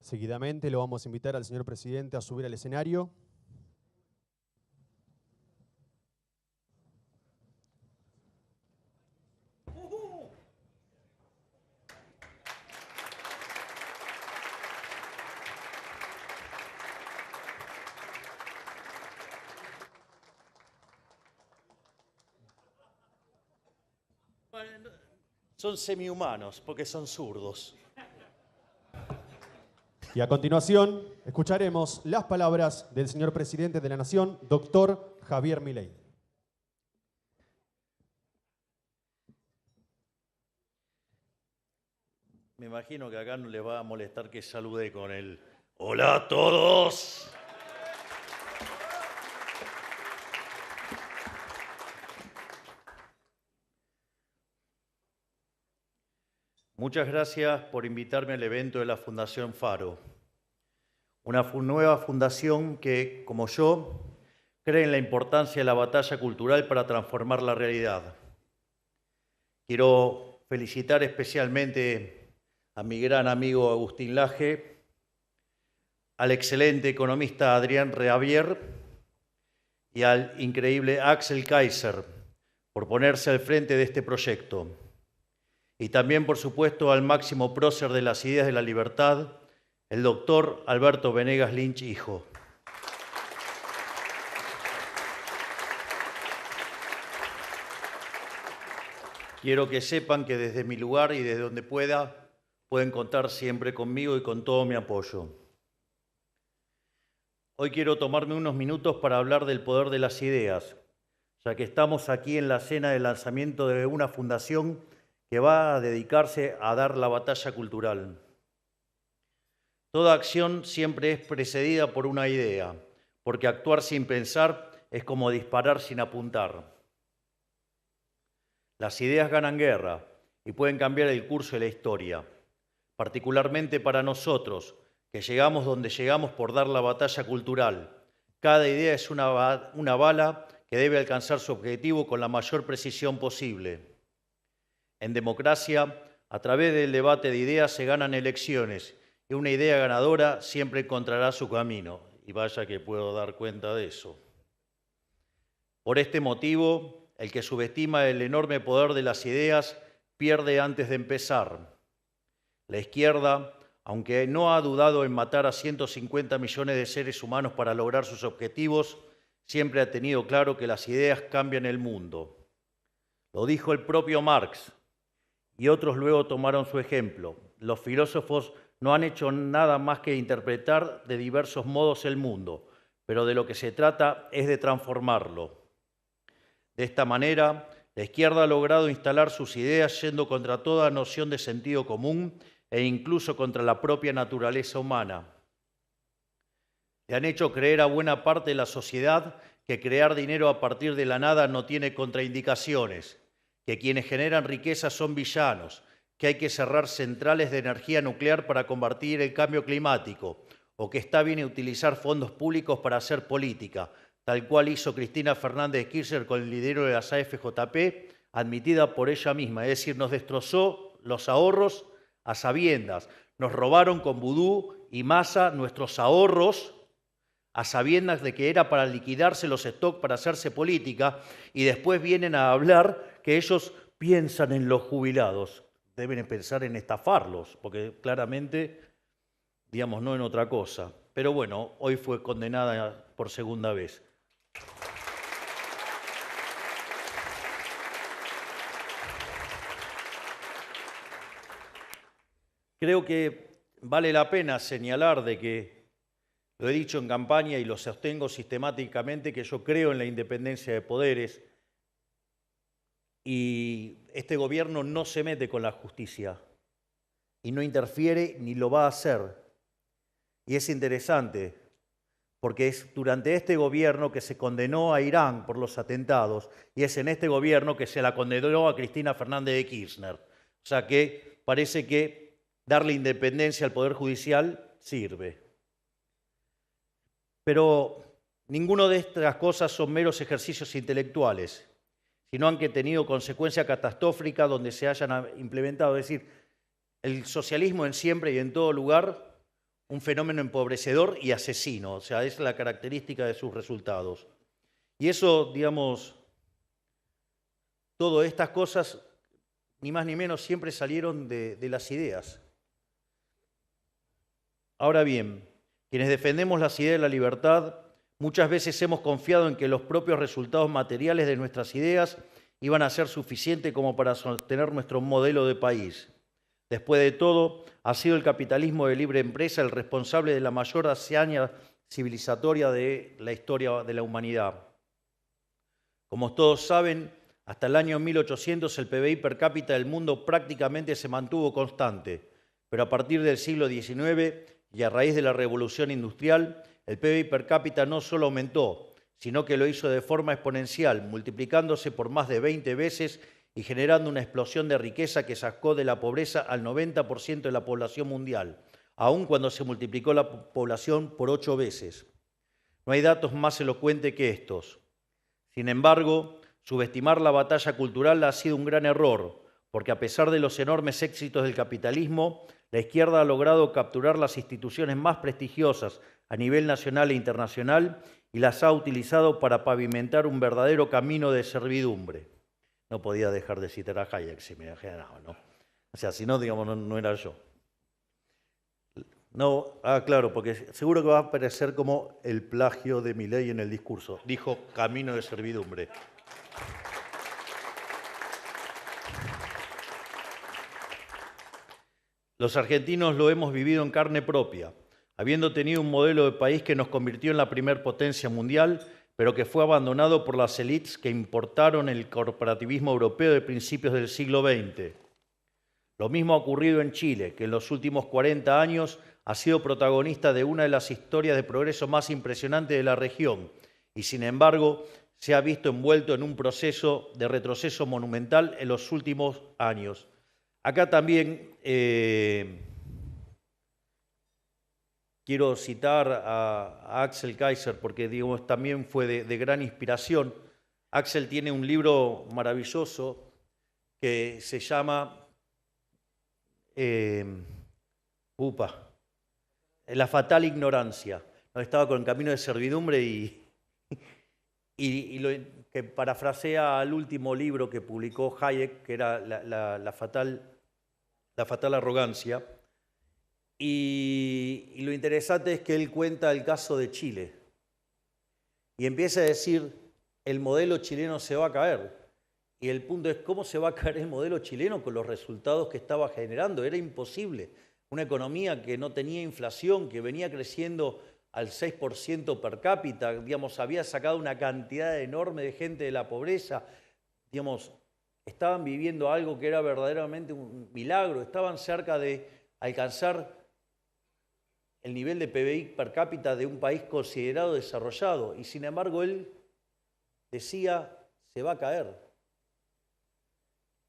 Seguidamente lo vamos a invitar al señor presidente a subir al escenario. Son semihumanos porque son zurdos. Y a continuación escucharemos las palabras del señor presidente de la Nación, doctor Javier Milei. Me imagino que acá no les va a molestar que salude con el ¡Hola a todos! Muchas gracias por invitarme al evento de la Fundación Faro. Una nueva fundación que, como yo, cree en la importancia de la batalla cultural para transformar la realidad. Quiero felicitar especialmente a mi gran amigo Agustín Laje, al excelente economista Adrián Reavier y al increíble Axel Kaiser por ponerse al frente de este proyecto. Y también, por supuesto, al máximo prócer de las ideas de la libertad, el doctor Alberto Venegas Lynch, hijo. Quiero que sepan que desde mi lugar y desde donde pueden contar siempre conmigo y con todo mi apoyo. Hoy quiero tomarme unos minutos para hablar del poder de las ideas, ya que estamos aquí en la cena de lanzamiento de una fundación que va a dedicarse a dar la batalla cultural. Toda acción siempre es precedida por una idea, porque actuar sin pensar es como disparar sin apuntar. Las ideas ganan guerra y pueden cambiar el curso de la historia, particularmente para nosotros, que llegamos donde llegamos por dar la batalla cultural. Cada idea es una bala que debe alcanzar su objetivo con la mayor precisión posible. En democracia, a través del debate de ideas se ganan elecciones y una idea ganadora siempre encontrará su camino. Y vaya que puedo dar cuenta de eso. Por este motivo, el que subestima el enorme poder de las ideas pierde antes de empezar. La izquierda, aunque no ha dudado en matar a 150 millones de seres humanos para lograr sus objetivos, siempre ha tenido claro que las ideas cambian el mundo. Lo dijo el propio Marx. Y otros luego tomaron su ejemplo. Los filósofos no han hecho nada más que interpretar de diversos modos el mundo, pero de lo que se trata es de transformarlo. De esta manera, la izquierda ha logrado instalar sus ideas yendo contra toda noción de sentido común e incluso contra la propia naturaleza humana. Le han hecho creer a buena parte de la sociedad que crear dinero a partir de la nada no tiene contraindicaciones, que quienes generan riqueza son villanos, que hay que cerrar centrales de energía nuclear para combatir el cambio climático, o que está bien utilizar fondos públicos para hacer política, tal cual hizo Cristina Fernández de Kirchner con el dinero de las AFJP, admitida por ella misma. Es decir, nos destrozó los ahorros a sabiendas, nos robaron con vudú y masa nuestros ahorros a sabiendas de que era para liquidarse los stocks para hacerse política, y después vienen a hablar que ellos piensan en los jubilados. Deben pensar en estafarlos, porque claramente, digamos, no en otra cosa. Pero bueno, hoy fue condenada por segunda vez. Creo que vale la pena señalar de que, lo he dicho en campaña y lo sostengo sistemáticamente, que yo creo en la independencia de poderes y este gobierno no se mete con la justicia y no interfiere ni lo va a hacer. Y es interesante porque es durante este gobierno que se condenó a Irán por los atentados y es en este gobierno que se la condenó a Cristina Fernández de Kirchner. O sea que parece que darle independencia al Poder Judicial sirve. Pero ninguna de estas cosas son meros ejercicios intelectuales, sino han tenido consecuencias catastróficas donde se hayan implementado. Es decir, el socialismo en siempre y en todo lugar un fenómeno empobrecedor y asesino. O sea, es la característica de sus resultados. Y eso, digamos, todas estas cosas, ni más ni menos, siempre salieron de las ideas. Ahora bien, quienes defendemos las ideas de la libertad, muchas veces hemos confiado en que los propios resultados materiales de nuestras ideas iban a ser suficientes como para sostener nuestro modelo de país. Después de todo, ha sido el capitalismo de libre empresa el responsable de la mayor hazaña civilizatoria de la historia de la humanidad. Como todos saben, hasta el año 1800 el PBI per cápita del mundo prácticamente se mantuvo constante, pero a partir del siglo XIX y a raíz de la revolución industrial, el PBI per cápita no solo aumentó, sino que lo hizo de forma exponencial, multiplicándose por más de 20 veces y generando una explosión de riqueza que sacó de la pobreza al 90% de la población mundial, aun cuando se multiplicó la población por 8 veces. No hay datos más elocuentes que estos. Sin embargo, subestimar la batalla cultural ha sido un gran error, porque a pesar de los enormes éxitos del capitalismo, la izquierda ha logrado capturar las instituciones más prestigiosas a nivel nacional e internacional y las ha utilizado para pavimentar un verdadero camino de servidumbre. No podía dejar de citar a Hayek si me imaginaba, ¿no? O sea, si no, digamos, no era yo. No, claro, porque seguro que va a aparecer como el plagio de Milei en el discurso. Dijo camino de servidumbre. Los argentinos lo hemos vivido en carne propia, habiendo tenido un modelo de país que nos convirtió en la primer potencia mundial, pero que fue abandonado por las élites que importaron el corporativismo europeo de principios del siglo XX. Lo mismo ha ocurrido en Chile, que en los últimos 40 años ha sido protagonista de una de las historias de progreso más impresionantes de la región y, sin embargo, se ha visto envuelto en un proceso de retroceso monumental en los últimos años. Acá también quiero citar a Axel Kaiser porque digamos, también fue de gran inspiración. Axel tiene un libro maravilloso que se llama La fatal ignorancia. No, estaba con el camino de servidumbre y que parafrasea al último libro que publicó Hayek, que era la fatal arrogancia. Y lo interesante es que él cuenta el caso de Chile y empieza a decir, el modelo chileno se va a caer. Y el punto es, ¿cómo se va a caer el modelo chileno con los resultados que estaba generando? Era imposible. Una economía que no tenía inflación, que venía creciendo al 6% per cápita, digamos, había sacado una cantidad enorme de gente de la pobreza, digamos, estaban viviendo algo que era verdaderamente un milagro, estaban cerca de alcanzar el nivel de PBI per cápita de un país considerado desarrollado, y sin embargo él decía, se va a caer.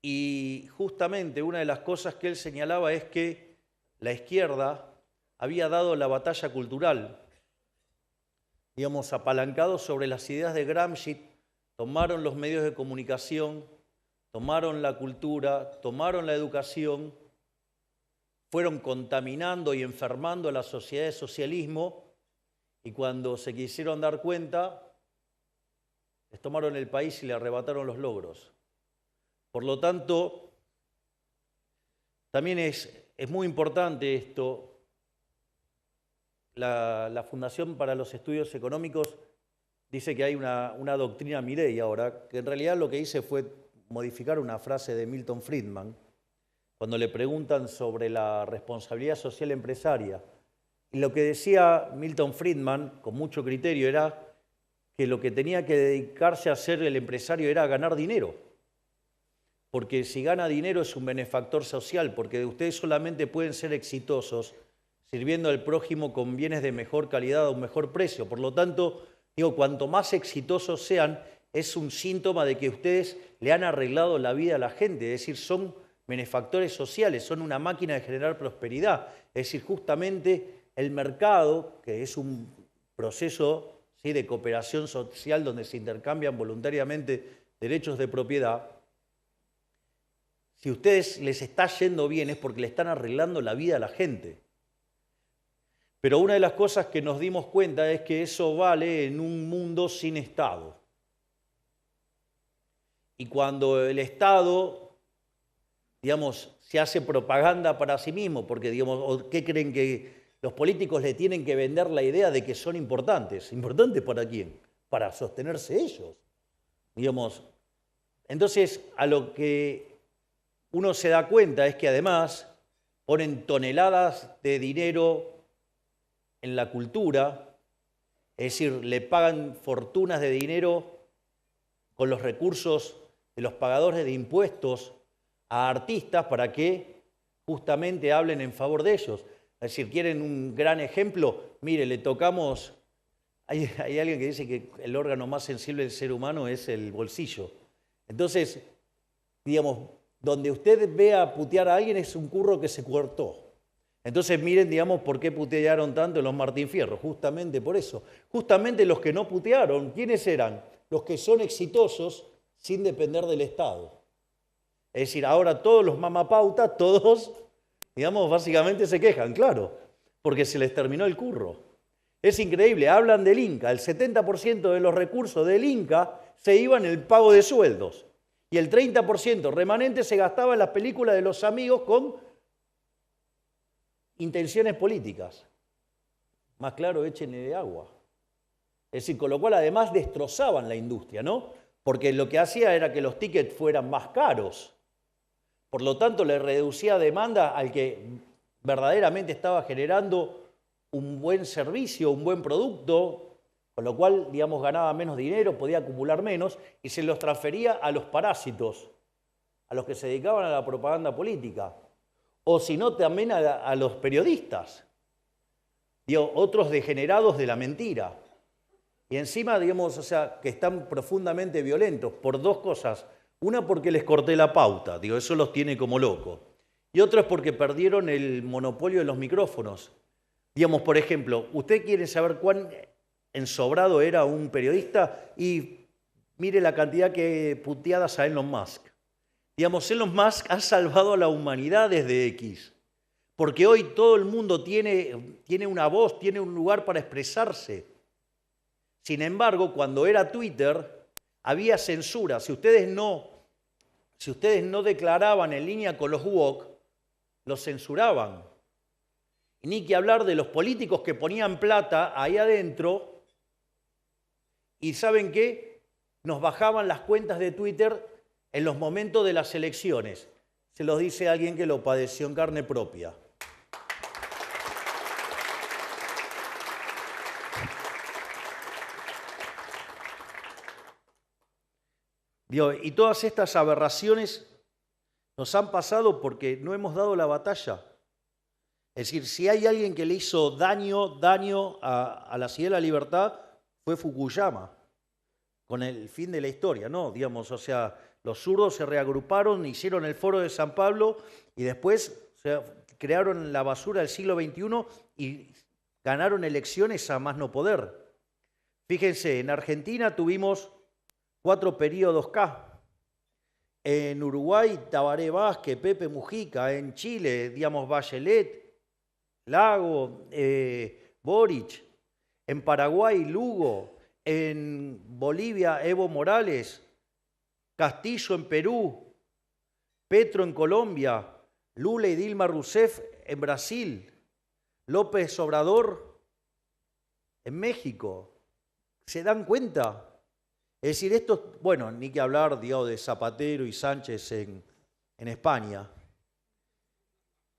Y justamente una de las cosas que él señalaba es que la izquierda había dado la batalla cultural, digamos, apalancado sobre las ideas de Gramsci, tomaron los medios de comunicación, tomaron la cultura, tomaron la educación, fueron contaminando y enfermando a la sociedad de socialismo y cuando se quisieron dar cuenta, les tomaron el país y le arrebataron los logros. Por lo tanto, también es muy importante esto. La Fundación para los Estudios Económicos dice que hay una doctrina Milei ahora, que en realidad lo que hice fue modificar una frase de Milton Friedman, cuando le preguntan sobre la responsabilidad social empresaria. Y lo que decía Milton Friedman, con mucho criterio, era que lo que tenía que dedicarse a hacer el empresario era ganar dinero. Porque si gana dinero es un benefactor social, porque ustedes solamente pueden ser exitosos sirviendo al prójimo con bienes de mejor calidad a un mejor precio. Por lo tanto, digo, cuanto más exitosos sean, es un síntoma de que ustedes le han arreglado la vida a la gente, es decir, son benefactores sociales, son una máquina de generar prosperidad. Es decir, justamente el mercado, que es un proceso, ¿sí?, de cooperación social donde se intercambian voluntariamente derechos de propiedad, si a ustedes les está yendo bien es porque le están arreglando la vida a la gente. Pero una de las cosas que nos dimos cuenta es que eso vale en un mundo sin Estado. Y cuando el Estado, digamos, se hace propaganda para sí mismo, porque, digamos, ¿qué creen que los políticos le tienen que vender la idea de que son importantes? ¿Importantes para quién? Para sostenerse ellos. Digamos, entonces, a lo que uno se da cuenta es que además ponen toneladas de dinero en la cultura, es decir, le pagan fortunas de dinero con los recursos de los pagadores de impuestos a artistas para que justamente hablen en favor de ellos. Es decir, ¿quieren un gran ejemplo? Mire, le tocamos... Hay alguien que dice que el órgano más sensible del ser humano es el bolsillo. Entonces, digamos, donde usted vea putear a alguien es un curro que se cortó. Entonces miren, digamos, por qué putearon tanto los Martín Fierro. Justamente por eso. Justamente los que no putearon, ¿quiénes eran? Los que son exitosos sin depender del Estado. Es decir, ahora todos los mamapautas, todos, digamos, básicamente se quejan, claro, porque se les terminó el curro. Es increíble, hablan del Inca, el 70% de los recursos del Inca se iban en el pago de sueldos y el 30% remanente se gastaba en las películas de los amigos con intenciones políticas. Más claro, échenle de agua. Es decir, con lo cual además destrozaban la industria, ¿no? Porque lo que hacía era que los tickets fueran más caros. Por lo tanto, le reducía demanda al que verdaderamente estaba generando un buen servicio, un buen producto, con lo cual, digamos, ganaba menos dinero, podía acumular menos, y se los transfería a los parásitos, a los que se dedicaban a la propaganda política, o si no, también a los periodistas, digo, otros degenerados de la mentira. Y encima, digamos, o sea, que están profundamente violentos por dos cosas. Una, porque les corté la pauta, digo, eso los tiene como locos. Y otra es porque perdieron el monopolio de los micrófonos. Digamos, por ejemplo, ¿usted quiere saber cuán ensobrado era un periodista? Y mire la cantidad de puteadas a Elon Musk. Digamos, Elon Musk ha salvado a la humanidad desde X. Porque hoy todo el mundo tiene una voz, tiene un lugar para expresarse. Sin embargo, cuando era Twitter, había censura. Si ustedes no declaraban en línea con los woke, los censuraban. Y ni que hablar de los políticos que ponían plata ahí adentro y ¿saben qué? Nos bajaban las cuentas de Twitter en los momentos de las elecciones. Se los dice alguien que lo padeció en carne propia. Y todas estas aberraciones nos han pasado porque no hemos dado la batalla. Es decir, si hay alguien que le hizo daño a la ciudad de la libertad, fue Fukuyama, con el fin de la historia, ¿no? Digamos, o sea, los zurdos se reagruparon, hicieron el Foro de San Pablo y después crearon la basura del siglo XXI y ganaron elecciones a más no poder. Fíjense, en Argentina tuvimos 4 periodos K. En Uruguay, Tabaré Vázquez, Pepe Mujica. En Chile, digamos, Bachelet, Lago, Boric. En Paraguay, Lugo. En Bolivia, Evo Morales. Castillo en Perú. Petro en Colombia. Lula y Dilma Rousseff en Brasil. López Obrador en México. ¿Se dan cuenta? Es decir, esto, bueno, ni que hablar, digamos, de Zapatero y Sánchez en España.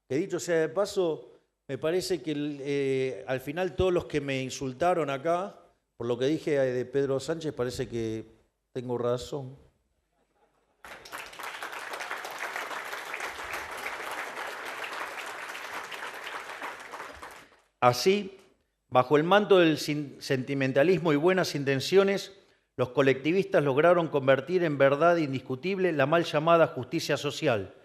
Que dicho sea de paso, me parece que al final todos los que me insultaron acá, por lo que dije de Pedro Sánchez, parece que tengo razón. Así, bajo el manto del sentimentalismo y buenas intenciones, los colectivistas lograron convertir en verdad indiscutible la mal llamada justicia social,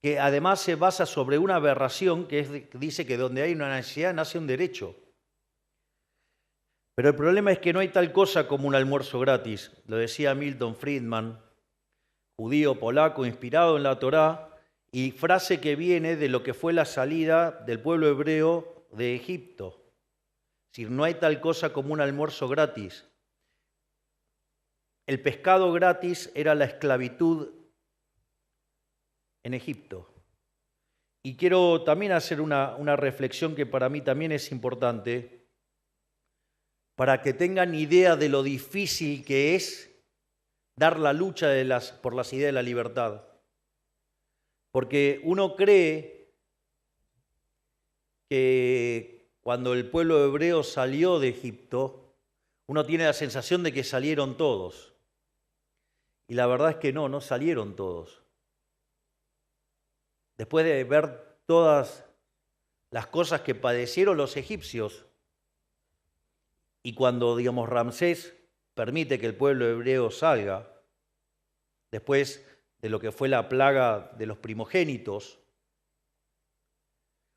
que además se basa sobre una aberración que dice que donde hay una necesidad nace un derecho. Pero el problema es que no hay tal cosa como un almuerzo gratis. Lo decía Milton Friedman, judío polaco inspirado en la Torá, y frase que viene de lo que fue la salida del pueblo hebreo de Egipto. Es decir, no hay tal cosa como un almuerzo gratis. El pescado gratis era la esclavitud en Egipto. Y quiero también hacer una reflexión que para mí también es importante, para que tengan idea de lo difícil que es dar la lucha por las ideas de la libertad. Porque uno cree que cuando el pueblo hebreo salió de Egipto, uno tiene la sensación de que salieron todos. Y la verdad es que no salieron todos. Después de ver todas las cosas que padecieron los egipcios, y cuando, Ramsés permite que el pueblo hebreo salga, después de lo que fue la plaga de los primogénitos,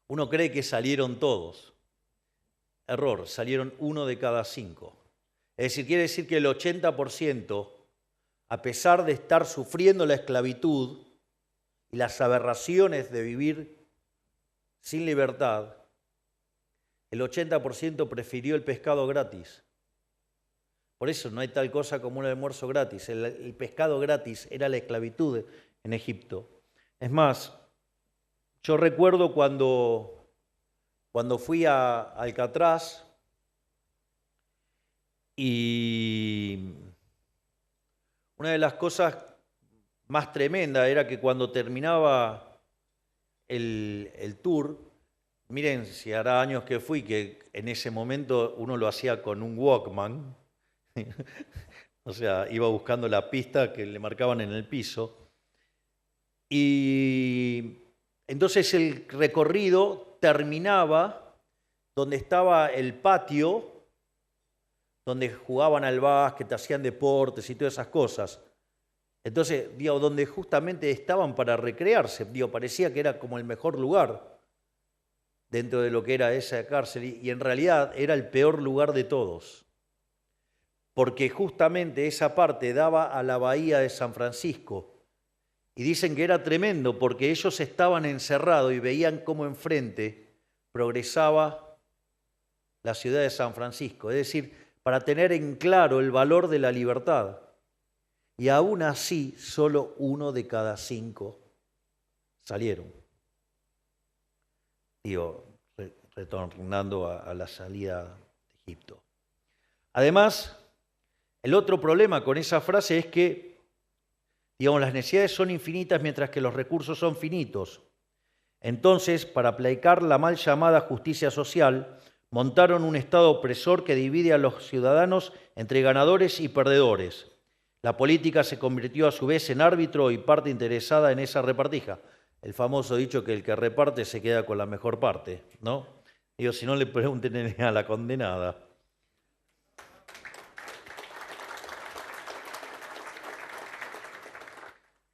uno cree que salieron todos. Error, salieron 1 de cada 5. Es decir, quiere decir que el 80%, a pesar de estar sufriendo la esclavitud y las aberraciones de vivir sin libertad, el 80% prefirió el pescado gratis. Por eso no hay tal cosa como un almuerzo gratis. El pescado gratis era la esclavitud en Egipto. Es más, yo recuerdo cuando fui a Alcatraz y una de las cosas más tremendas era que cuando terminaba el tour, miren, si hará años que fui, que en ese momento uno lo hacía con un Walkman, o sea, iba buscando la pista que le marcaban en el piso, y entonces el recorrido terminaba donde estaba el patio, donde jugaban al básquet, hacían deportes y todas esas cosas. Entonces, donde justamente estaban para recrearse, parecía que era como el mejor lugar dentro de lo que era esa cárcel, y en realidad era el peor lugar de todos, porque justamente esa parte daba a la bahía de San Francisco, y dicen que era tremendo porque ellos estaban encerrados y veían cómo enfrente progresaba la ciudad de San Francisco, es decir, para tener en claro el valor de la libertad. Y aún así, solo 1 de cada 5 salieron. Retornando a la salida de Egipto. Además, el otro problema con esa frase es que, las necesidades son infinitas mientras que los recursos son finitos. Entonces, para aplicar la mal llamada justicia social, montaron un Estado opresor que divide a los ciudadanos entre ganadores y perdedores. La política se convirtió a su vez en árbitro y parte interesada en esa repartija. El famoso dicho que el que reparte se queda con la mejor parte, ¿no? Si no le pregunten a la condenada.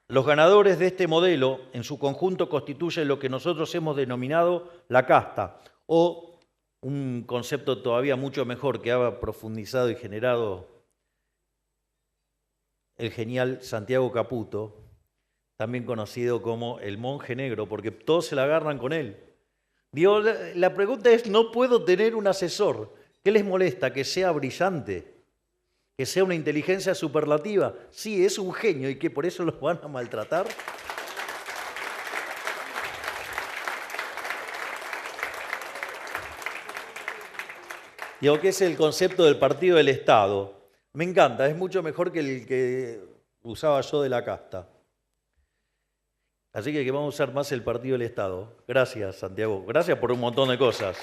Los ganadores de este modelo, en su conjunto, constituyen lo que nosotros hemos denominado la casta, o un concepto todavía mucho mejor que ha profundizado y generado el genial Santiago Caputo, también conocido como el monje negro, porque todos se la agarran con él. La pregunta es, ¿no puedo tener un asesor? ¿Qué les molesta? ¿Que sea brillante? ¿Que sea una inteligencia superlativa? Sí, es un genio, ¿y que por eso los van a maltratar? ¿Qué es el concepto del partido del Estado? Me encanta, es mucho mejor que el que usaba yo de la casta. Así que vamos a usar más el partido del Estado. Gracias, Santiago. Gracias por un montón de cosas.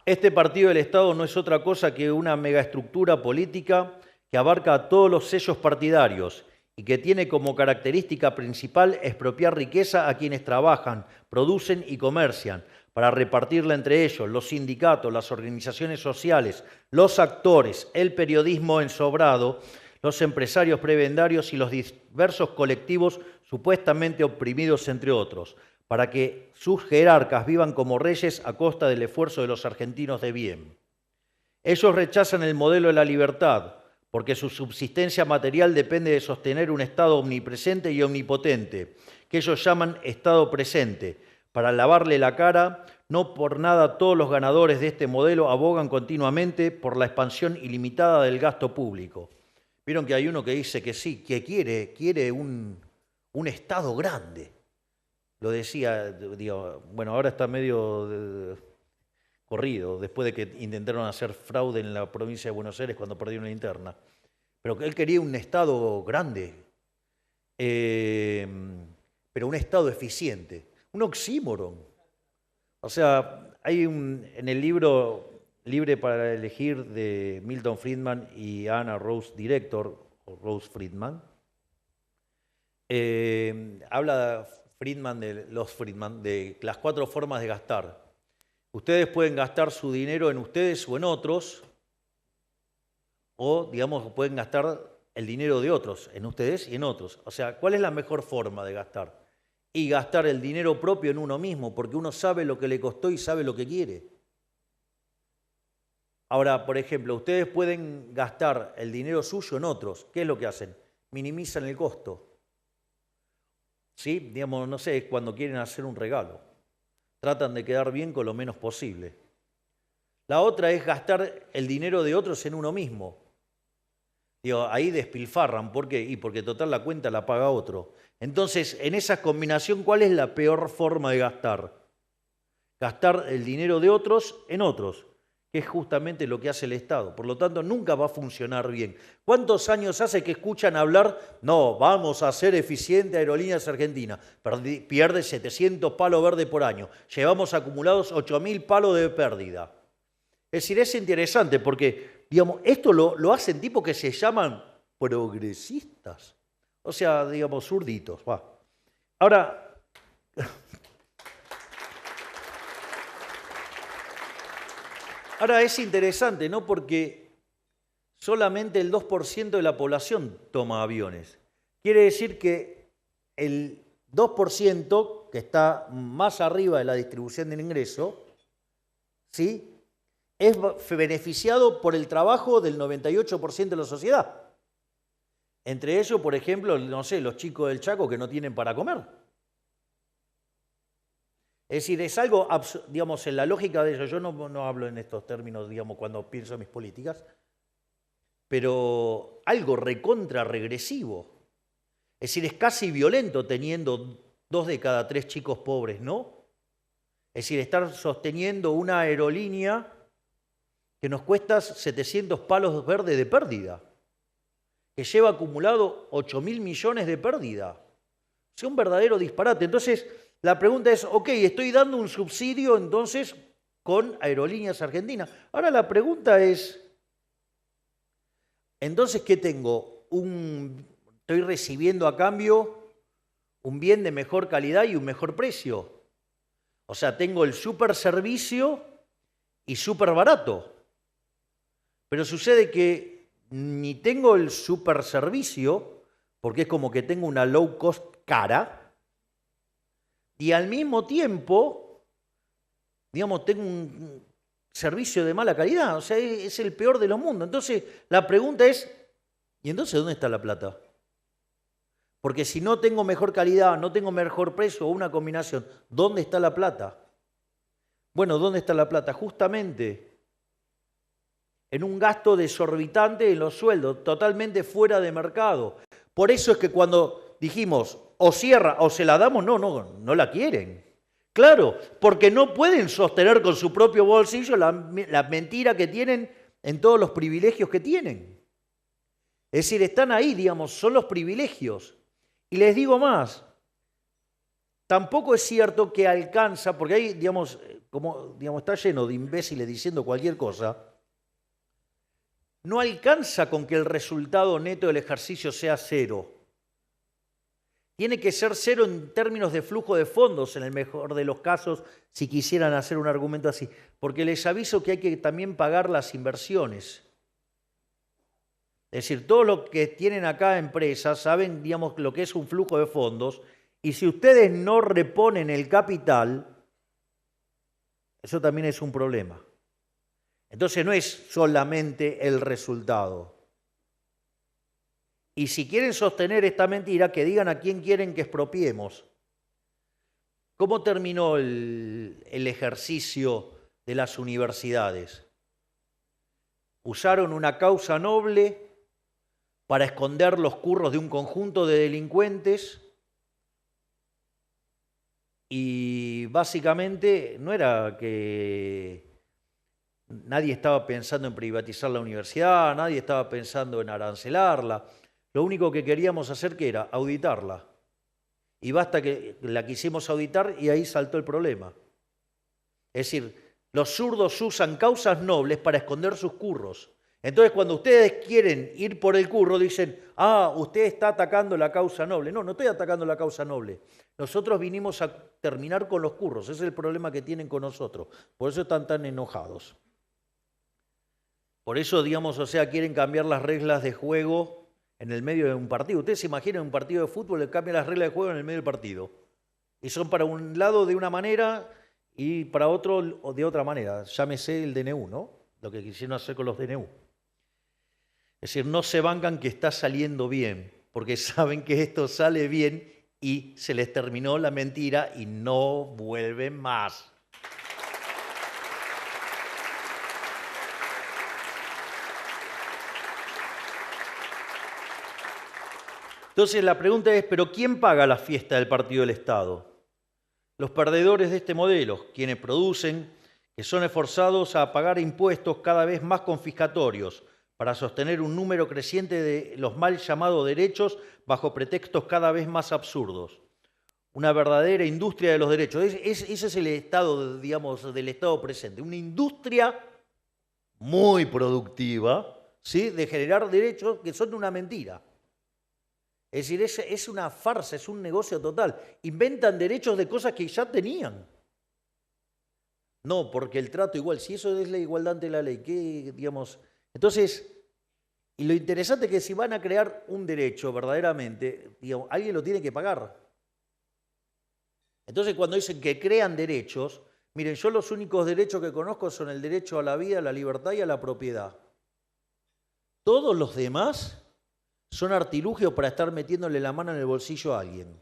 Este partido del Estado no es otra cosa que una megaestructura política que abarca a todos los sellos partidarios y que tiene como característica principal expropiar riqueza a quienes trabajan, producen y comercian, para repartirla entre ellos, los sindicatos, las organizaciones sociales, los actores, el periodismo ensobrado, los empresarios prebendarios y los diversos colectivos supuestamente oprimidos, entre otros, para que sus jerarcas vivan como reyes a costa del esfuerzo de los argentinos de bien. Ellos rechazan el modelo de la libertad, porque su subsistencia material depende de sostener un Estado omnipresente y omnipotente, que ellos llaman Estado presente, para lavarle la cara. No por nada todos los ganadores de este modelo abogan continuamente por la expansión ilimitada del gasto público. Vieron que hay uno que dice que sí, que quiere un Estado grande. Lo decía, digo, bueno, ahora está medio corrido, después de que intentaron hacer fraude en la provincia de Buenos Aires cuando perdieron la interna. Pero él quería un Estado grande, pero un Estado eficiente, un oxímoron. O sea, hay en el libro Libre para elegir de Milton Friedman y Anna Rose Director, o Rose Friedman, habla Friedman de las 4 formas de gastar. Ustedes pueden gastar su dinero en ustedes o en otros, o, digamos, pueden gastar el dinero de otros, en ustedes y en otros. O sea, ¿cuál es la mejor forma de gastar? Y gastar el dinero propio en uno mismo, porque uno sabe lo que le costó y sabe lo que quiere. Ahora, por ejemplo, ustedes pueden gastar el dinero suyo en otros. ¿Qué es lo que hacen? Minimizan el costo. ¿Sí? Digamos, no sé, cuando quieren hacer un regalo. Tratan de quedar bien con lo menos posible. La otra es gastar el dinero de otros en uno mismo. Digo, ahí despilfarran. ¿Por qué? Y porque total la cuenta la paga otro. Entonces, en esa combinación, ¿cuál es la peor forma de gastar? Gastar el dinero de otros en otros, que es justamente lo que hace el Estado. Por lo tanto, nunca va a funcionar bien. ¿Cuántos años hace que escuchan hablar? No, vamos a hacer eficiente Aerolíneas Argentinas. Pierde 700 palos verdes por año. Llevamos acumulados 8.000 palos de pérdida. Es decir, es interesante porque, digamos, esto lo hacen tipos que se llaman progresistas. O sea, digamos, zurditos. Va. Ahora, es interesante, ¿no? Porque solamente el 2% de la población toma aviones. Quiere decir que el 2%, que está más arriba de la distribución del ingreso, ¿sí?, es beneficiado por el trabajo del 98% de la sociedad. Entre ellos, por ejemplo, no sé, los chicos del Chaco que no tienen para comer. Es decir, es algo, digamos, en la lógica de ellos. Yo no hablo en estos términos, digamos, cuando pienso en mis políticas, pero algo recontra regresivo. Es decir, es casi violento teniendo 2 de cada 3 chicos pobres, ¿no? Es decir, estar sosteniendo una aerolínea que nos cuesta 700 palos verdes de pérdida, que lleva acumulado 8.000 millones de pérdida. Es un verdadero disparate. Entonces, la pregunta es, ok, estoy dando un subsidio entonces con Aerolíneas Argentinas. Ahora la pregunta es, entonces, ¿qué tengo? Estoy recibiendo a cambio un bien de mejor calidad y un mejor precio. O sea, tengo el super servicio y súper barato. Pero sucede que ni tengo el super servicio, porque es como que tengo una low cost cara, y al mismo tiempo, digamos, tengo un servicio de mala calidad. O sea, es el peor de los mundos. Entonces, la pregunta es, ¿y entonces dónde está la plata? Porque si no tengo mejor calidad, no tengo mejor precio o una combinación, ¿dónde está la plata? Bueno, ¿dónde está la plata? Justamente en un gasto desorbitante en los sueldos, totalmente fuera de mercado. Por eso es que cuando dijimos, o cierra o se la damos, no la quieren. Claro, porque no pueden sostener con su propio bolsillo la mentira que tienen en todos los privilegios que tienen. Es decir, están ahí, digamos, son los privilegios. Y les digo más, tampoco es cierto que alcanza, porque ahí, digamos, está lleno de imbéciles diciendo cualquier cosa, no alcanza con que el resultado neto del ejercicio sea 0. Tiene que ser 0 en términos de flujo de fondos, en el mejor de los casos, si quisieran hacer un argumento así. Porque les aviso que hay que también pagar las inversiones. Es decir, todo lo que tienen acá empresas saben, digamos, lo que es un flujo de fondos, y si ustedes no reponen el capital, eso también es un problema. Entonces no es solamente el resultado. Y si quieren sostener esta mentira, que digan a quién quieren que expropiemos. ¿Cómo terminó el ejercicio de las universidades? Usaron una causa noble para esconder los curros de un conjunto de delincuentes y básicamente no era que nadie estaba pensando en privatizar la universidad, nadie estaba pensando en arancelarla. Lo único que queríamos hacer que era auditarla. Y basta que la quisimos auditar y ahí saltó el problema. Es decir, los zurdos usan causas nobles para esconder sus curros. Entonces, cuando ustedes quieren ir por el curro, dicen, usted está atacando la causa noble. No, no estoy atacando la causa noble. Nosotros vinimos a terminar con los curros. Ese es el problema que tienen con nosotros. Por eso están tan enojados. Por eso, digamos, quieren cambiar las reglas de juego en el medio de un partido. Ustedes se imaginan un partido de fútbol que cambia las reglas de juego en el medio del partido. Y son para un lado de una manera y para otro de otra manera. Llámese el DNU, ¿no? Lo que quisieron hacer con los DNU. Es decir, no se bancan que está saliendo bien, porque saben que esto sale bien y se les terminó la mentira y no vuelven más. Entonces la pregunta es, ¿pero quién paga la fiesta del partido del Estado? Los perdedores de este modelo, quienes producen, que son esforzados a pagar impuestos cada vez más confiscatorios para sostener un número creciente de los mal llamados derechos bajo pretextos cada vez más absurdos. Una verdadera industria de los derechos. Ese es el estado, digamos, del Estado presente. Una industria muy productiva, ¿sí?, de generar derechos que son una mentira. Es decir, es una farsa, es un negocio total. Inventan derechos de cosas que ya tenían. No, porque el trato igual, si eso es la igualdad ante la ley, ¿qué, digamos? Entonces, y lo interesante es que si van a crear un derecho verdaderamente, digamos, alguien lo tiene que pagar. Entonces, cuando dicen que crean derechos, miren, yo los únicos derechos que conozco son el derecho a la vida, a la libertad y a la propiedad. Todos los demás son artilugios para estar metiéndole la mano en el bolsillo a alguien.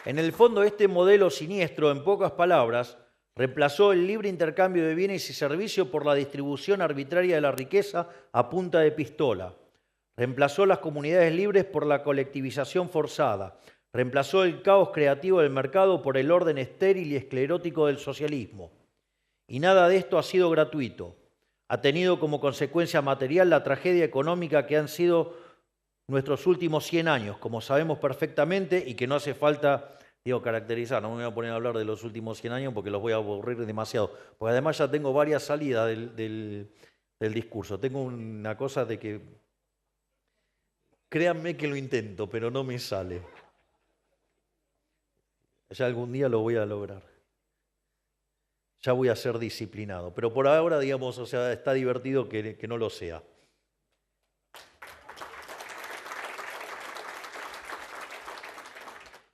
En el fondo, este modelo siniestro, en pocas palabras, reemplazó el libre intercambio de bienes y servicios por la distribución arbitraria de la riqueza a punta de pistola. Reemplazó las comunidades libres por la colectivización forzada. Reemplazó el caos creativo del mercado por el orden estéril y esclerótico del socialismo. Y nada de esto ha sido gratuito. Ha tenido como consecuencia material la tragedia económica que han sido nuestros últimos 100 años, como sabemos perfectamente y que no hace falta, caracterizar. No me voy a poner a hablar de los últimos 100 años porque los voy a aburrir demasiado. Porque además ya tengo varias salidas del discurso. Tengo una cosa de que, créanme que lo intento, pero no me sale. Ya algún día lo voy a lograr. Ya voy a ser disciplinado. Pero por ahora, digamos, está divertido que no lo sea.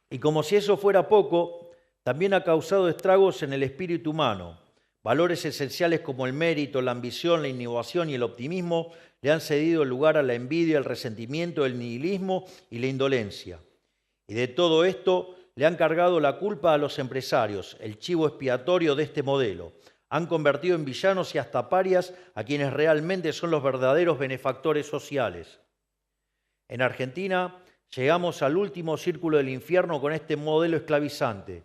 Y como si eso fuera poco, también ha causado estragos en el espíritu humano. Valores esenciales como el mérito, la ambición, la innovación y el optimismo le han cedido lugar a la envidia, el resentimiento, el nihilismo y la indolencia. Y de todo esto le han cargado la culpa a los empresarios, el chivo expiatorio de este modelo. Han convertido en villanos y hasta parias a quienes realmente son los verdaderos benefactores sociales. En Argentina llegamos al último círculo del infierno con este modelo esclavizante,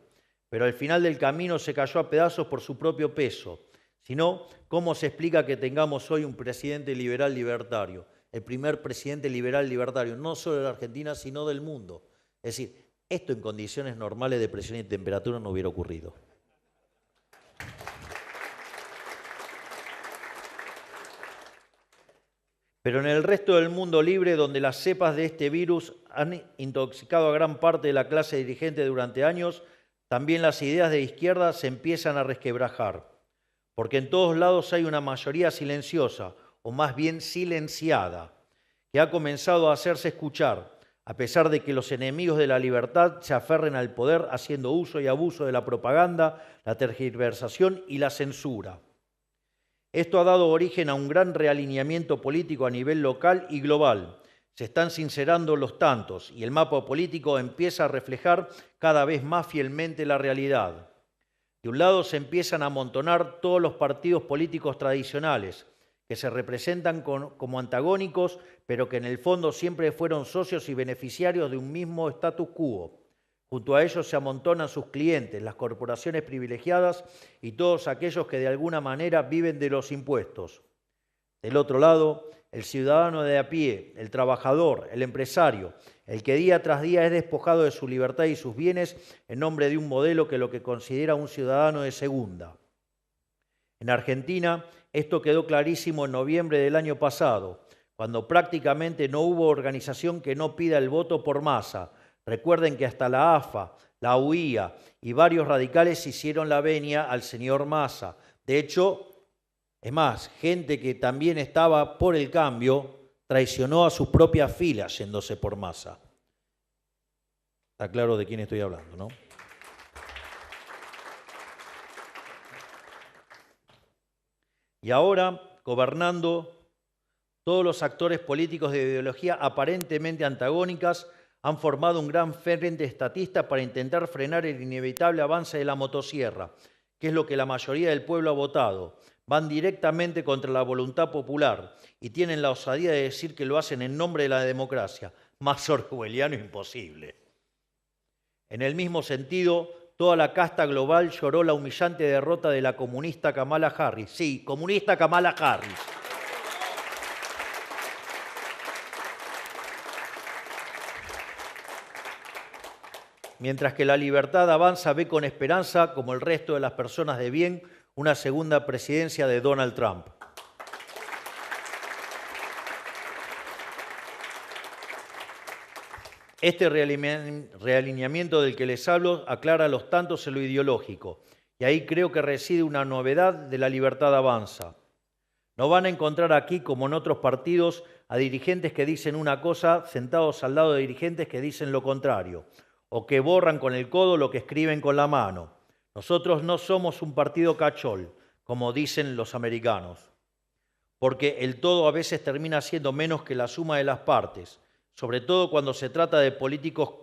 pero al final del camino se cayó a pedazos por su propio peso. Si no, ¿cómo se explica que tengamos hoy un presidente liberal libertario? El primer presidente liberal libertario, no solo de la Argentina, sino del mundo. Es decir, esto en condiciones normales de presión y temperatura no hubiera ocurrido. Pero en el resto del mundo libre, donde las cepas de este virus han intoxicado a gran parte de la clase dirigente durante años, también las ideas de izquierda se empiezan a resquebrajar. Porque en todos lados hay una mayoría silenciosa, o más bien silenciada, que ha comenzado a hacerse escuchar, a pesar de que los enemigos de la libertad se aferren al poder haciendo uso y abuso de la propaganda, la tergiversación y la censura. Esto ha dado origen a un gran realineamiento político a nivel local y global. Se están sincerando los tantos y el mapa político empieza a reflejar cada vez más fielmente la realidad. De un lado se empiezan a amontonar todos los partidos políticos tradicionales, que se representan como antagónicos, pero que en el fondo siempre fueron socios y beneficiarios de un mismo status quo. Junto a ellos se amontonan sus clientes, las corporaciones privilegiadas y todos aquellos que de alguna manera viven de los impuestos. Del otro lado, el ciudadano de a pie, el trabajador, el empresario, el que día tras día es despojado de su libertad y sus bienes en nombre de un modelo que lo que considera un ciudadano de segunda. En Argentina, esto quedó clarísimo en noviembre del año pasado, cuando prácticamente no hubo organización que no pida el voto por masa. Recuerden que hasta la AFA, la UIA y varios radicales hicieron la venia al señor Massa. De hecho, es más, gente que también estaba por el cambio traicionó a sus propias filas yéndose por Massa. Está claro de quién estoy hablando, ¿no? Y ahora, gobernando, todos los actores políticos de ideología aparentemente antagónicas han formado un gran frente estatista para intentar frenar el inevitable avance de la motosierra, que es lo que la mayoría del pueblo ha votado. Van directamente contra la voluntad popular y tienen la osadía de decir que lo hacen en nombre de la democracia. Más orwelliano imposible. En el mismo sentido, toda la casta global lloró la humillante derrota de la comunista Kamala Harris. Sí, comunista Kamala Harris. Mientras que la libertad avanza, ve con esperanza, como el resto de las personas de bien, una segunda presidencia de Donald Trump. Este realineamiento del que les hablo aclara los tantos en lo ideológico, y ahí creo que reside una novedad de la libertad avanza. No van a encontrar aquí, como en otros partidos, a dirigentes que dicen una cosa sentados al lado de dirigentes que dicen lo contrario, o que borran con el codo lo que escriben con la mano. Nosotros no somos un partido cachol, como dicen los americanos, porque el todo a veces termina siendo menos que la suma de las partes, sobre todo cuando se trata de políticos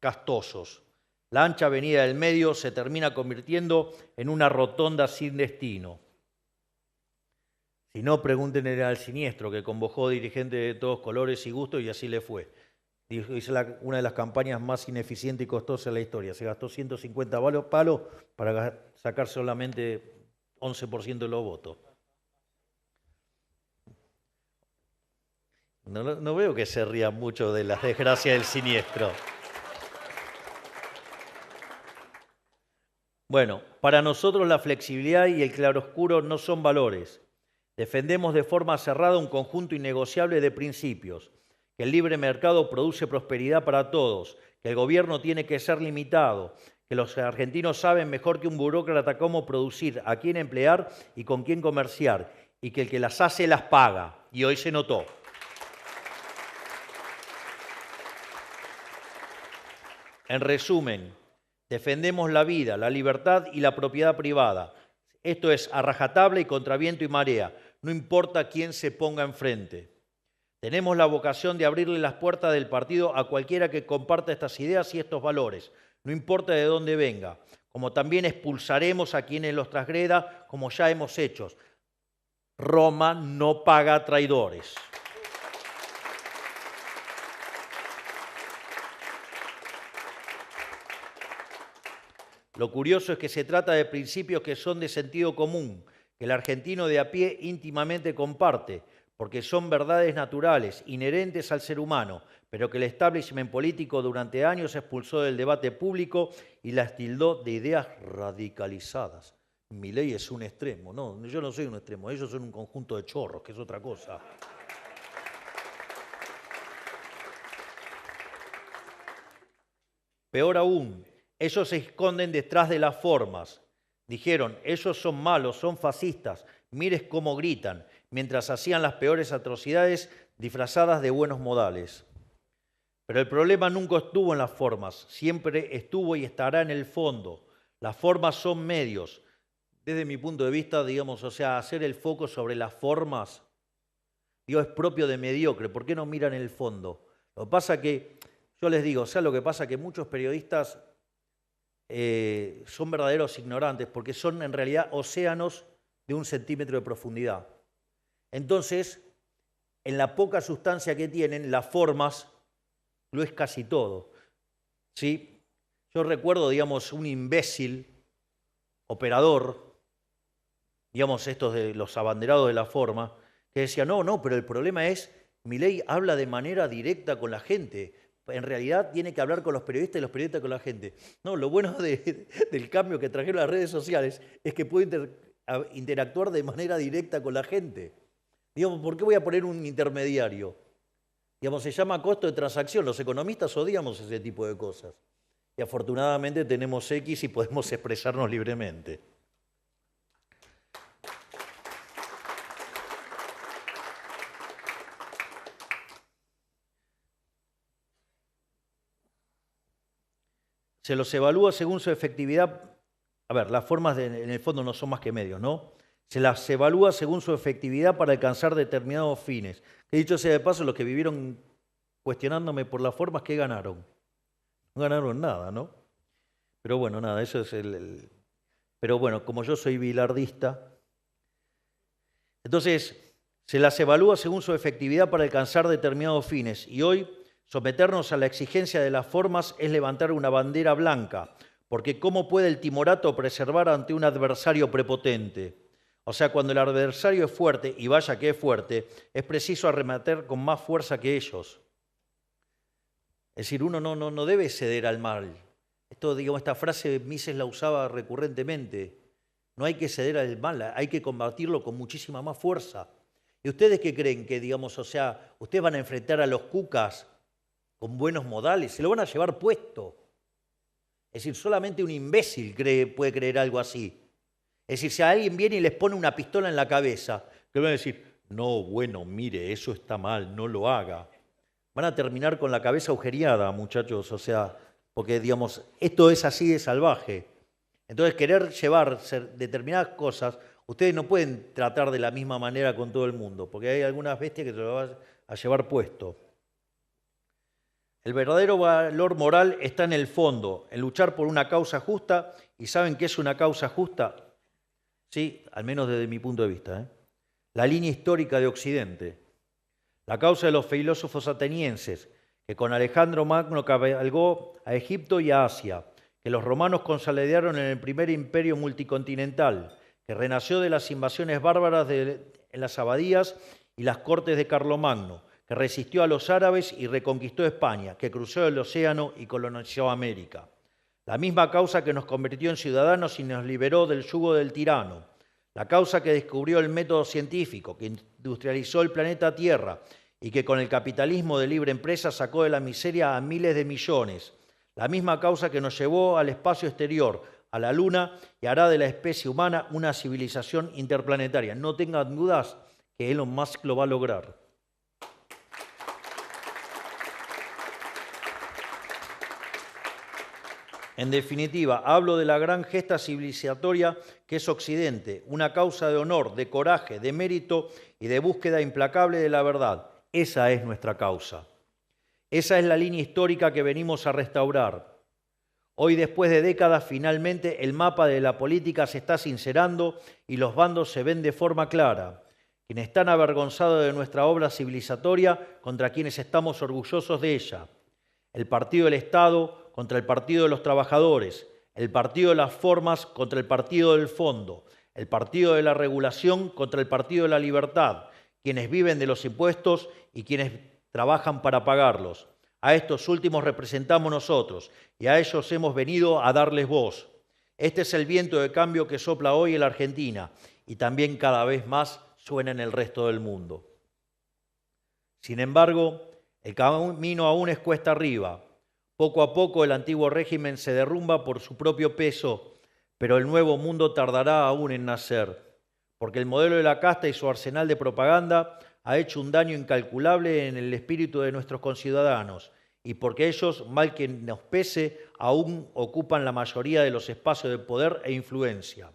castosos. La ancha avenida del medio se termina convirtiendo en una rotonda sin destino. Si no, pregúntenle al Siniestro, que convocó dirigentes de todos colores y gustos y así le fue. Hizo una de las campañas más ineficientes y costosas de la historia. Se gastó 150 palos para sacar solamente 11% de los votos. No veo que se ría mucho de las desgracias del Siniestro. Bueno, para nosotros la flexibilidad y el claroscuro no son valores. Defendemos de forma cerrada un conjunto innegociable de principios. Que el libre mercado produce prosperidad para todos, que el gobierno tiene que ser limitado, que los argentinos saben mejor que un burócrata cómo producir, a quién emplear y con quién comerciar, y que el que las hace las paga. Y hoy se notó. En resumen, defendemos la vida, la libertad y la propiedad privada. Esto es a rajatabla y contra viento y marea. No importa quién se ponga enfrente. Tenemos la vocación de abrirle las puertas del partido a cualquiera que comparta estas ideas y estos valores, no importa de dónde venga, como también expulsaremos a quienes los transgreda, como ya hemos hecho. Roma no paga traidores. Lo curioso es que se trata de principios que son de sentido común, que el argentino de a pie íntimamente comparte, porque son verdades naturales, inherentes al ser humano, pero que el establishment político durante años expulsó del debate público y las tildó de ideas radicalizadas. Milei es un extremo, no, yo no soy un extremo, ellos son un conjunto de chorros, que es otra cosa. Peor aún, ellos se esconden detrás de las formas. Dijeron, ellos son malos, son fascistas, mires cómo gritan, mientras hacían las peores atrocidades disfrazadas de buenos modales. Pero el problema nunca estuvo en las formas, siempre estuvo y estará en el fondo. Las formas son medios, desde mi punto de vista, digamos, o sea, hacer el foco sobre las formas, digo, es propio de mediocre. ¿Por qué no miran el fondo? Lo que pasa que, yo les digo, o sea, lo que pasa que muchos periodistas son verdaderos ignorantes porque son en realidad océanos de 1 centímetro de profundidad. Entonces, en la poca sustancia que tienen, las formas lo es casi todo. ¿Sí? Yo recuerdo, digamos, un imbécil operador, digamos, estos de los abanderados de la forma, que decía, no, pero el problema es, Milei habla de manera directa con la gente. En realidad tiene que hablar con los periodistas y los periodistas con la gente. No, lo bueno del cambio que trajeron las redes sociales es que puede interactuar de manera directa con la gente. Digamos, ¿por qué voy a poner un intermediario? Digamos, se llama costo de transacción. Los economistas odiamos ese tipo de cosas. Y afortunadamente tenemos X y podemos expresarnos libremente. Se los evalúa según su efectividad. A ver, las formas en el fondo no son más que medios, ¿no? Se las evalúa según su efectividad para alcanzar determinados fines. Que dicho sea de paso, los que vivieron cuestionándome por las formas, ¿qué ganaron? No ganaron nada, ¿no? Pero bueno, nada, eso es Pero bueno, como yo soy bilardista, entonces se las evalúa según su efectividad para alcanzar determinados fines. Y hoy someternos a la exigencia de las formas es levantar una bandera blanca, porque ¿cómo puede el timorato preservar ante un adversario prepotente? O sea, cuando el adversario es fuerte, y vaya que es fuerte, es preciso arremeter con más fuerza que ellos. Es decir, uno no debe ceder al mal. Esto, digamos, esta frase Mises la usaba recurrentemente. No hay que ceder al mal, hay que combatirlo con muchísima más fuerza. ¿Y ustedes qué creen? Que, digamos, o sea, ustedes van a enfrentar a los cucas con buenos modales, se lo van a llevar puesto. Es decir, solamente un imbécil puede creer algo así. Es decir, si alguien viene y les pone una pistola en la cabeza, que van a decir, no, bueno, mire, eso está mal, no lo haga. Van a terminar con la cabeza agujereada, muchachos, o sea, porque, digamos, esto es así de salvaje. Entonces, querer llevar determinadas cosas, ustedes no pueden tratar de la misma manera con todo el mundo, porque hay algunas bestias que se lo van a llevar puesto. El verdadero valor moral está en el fondo, en luchar por una causa justa. ¿Y saben qué es una causa justa? Sí, al menos desde mi punto de vista. La línea histórica de Occidente. La causa de los filósofos atenienses, que con Alejandro Magno cabalgó a Egipto y a Asia, que los romanos consolidaron en el primer imperio multicontinental, que renació de las invasiones bárbaras en las abadías y las cortes de Carlomagno, que resistió a los árabes y reconquistó España, que cruzó el océano y colonizó América. La misma causa que nos convirtió en ciudadanos y nos liberó del yugo del tirano. La causa que descubrió el método científico, que industrializó el planeta Tierra y que con el capitalismo de libre empresa sacó de la miseria a miles de millones. La misma causa que nos llevó al espacio exterior, a la Luna, y hará de la especie humana una civilización interplanetaria. No tengan dudas que Elon Musk lo va a lograr. En definitiva, hablo de la gran gesta civilizatoria que es Occidente, una causa de honor, de coraje, de mérito y de búsqueda implacable de la verdad. Esa es nuestra causa. Esa es la línea histórica que venimos a restaurar. Hoy, después de décadas, finalmente el mapa de la política se está sincerando y los bandos se ven de forma clara. Quienes están avergonzados de nuestra obra civilizatoria contra quienes estamos orgullosos de ella. El partido del Estado contra el partido de los trabajadores, el partido de las formas contra el partido del fondo, el partido de la regulación contra el partido de la libertad, quienes viven de los impuestos y quienes trabajan para pagarlos. A estos últimos representamos nosotros y a ellos hemos venido a darles voz. Este es el viento de cambio que sopla hoy en la Argentina y también cada vez más suena en el resto del mundo. Sin embargo, el camino aún es cuesta arriba. Poco a poco el antiguo régimen se derrumba por su propio peso, pero el nuevo mundo tardará aún en nacer, porque el modelo de la casta y su arsenal de propaganda ha hecho un daño incalculable en el espíritu de nuestros conciudadanos, y porque ellos, mal que nos pese, aún ocupan la mayoría de los espacios de poder e influencia.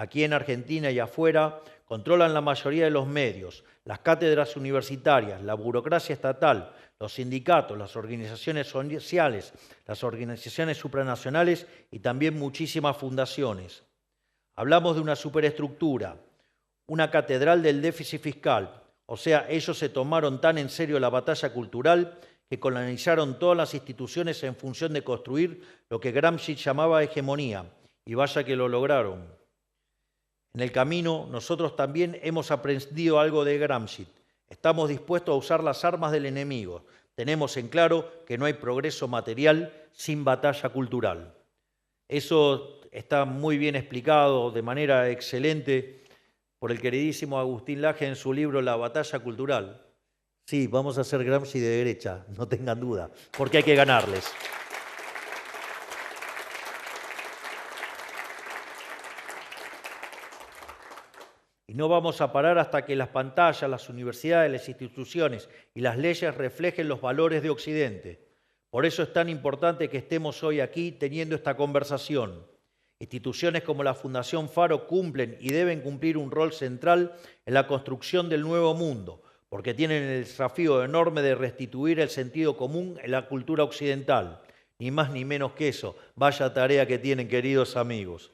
aquí en Argentina y afuera, controlan la mayoría de los medios, las cátedras universitarias, la burocracia estatal, los sindicatos, las organizaciones sociales, las organizaciones supranacionales y también muchísimas fundaciones. Hablamos de una superestructura, una catedral del déficit fiscal. O sea, ellos se tomaron tan en serio la batalla cultural que colonizaron todas las instituciones en función de construir lo que Gramsci llamaba hegemonía. Y vaya que lo lograron. En el camino, nosotros también hemos aprendido algo de Gramsci. Estamos dispuestos a usar las armas del enemigo. Tenemos en claro que no hay progreso material sin batalla cultural. Eso está muy bien explicado de manera excelente por el queridísimo Agustín Laje en su libro La batalla cultural. Sí, vamos a hacer Gramsci de derecha, no tengan duda, porque hay que ganarles. Y no vamos a parar hasta que las pantallas, las universidades, las instituciones y las leyes reflejen los valores de Occidente. Por eso es tan importante que estemos hoy aquí teniendo esta conversación. Instituciones como la Fundación Faro cumplen y deben cumplir un rol central en la construcción del nuevo mundo, porque tienen el desafío enorme de restituir el sentido común en la cultura occidental. Ni más ni menos que eso. Vaya tarea que tienen, queridos amigos.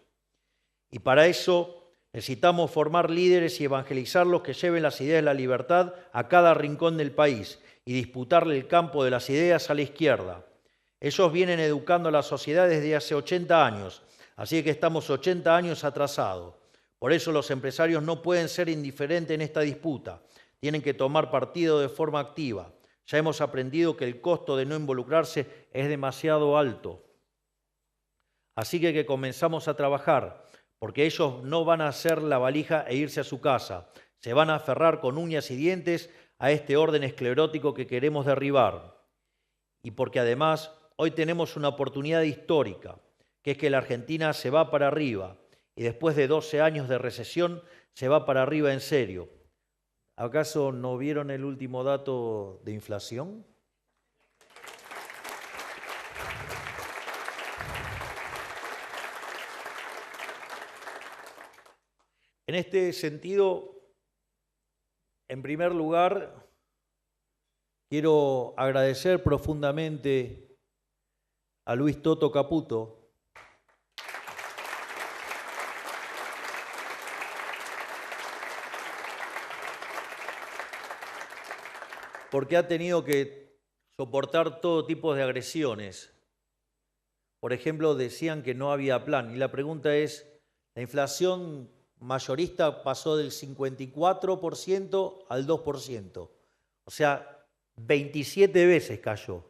Y para eso necesitamos formar líderes y evangelizarlos que lleven las ideas de la libertad a cada rincón del país y disputarle el campo de las ideas a la izquierda. Ellos vienen educando a la sociedad desde hace 80 años, así que estamos 80 años atrasados. Por eso los empresarios no pueden ser indiferentes en esta disputa. Tienen que tomar partido de forma activa. Ya hemos aprendido que el costo de no involucrarse es demasiado alto. Así que comenzamos a trabajar, porque ellos no van a hacer la valija e irse a su casa. Se van a aferrar con uñas y dientes a este orden esclerótico que queremos derribar. Y porque además hoy tenemos una oportunidad histórica, que es que la Argentina se va para arriba y después de 12 años de recesión se va para arriba en serio. ¿Acaso no vieron el último dato de inflación? En este sentido, en primer lugar, quiero agradecer profundamente a Luis Toto Caputo, porque ha tenido que soportar todo tipo de agresiones. Por ejemplo, decían que no había plan, y la pregunta es, ¿la inflación mayorista pasó del 54% al 2%? O sea, 27 veces cayó.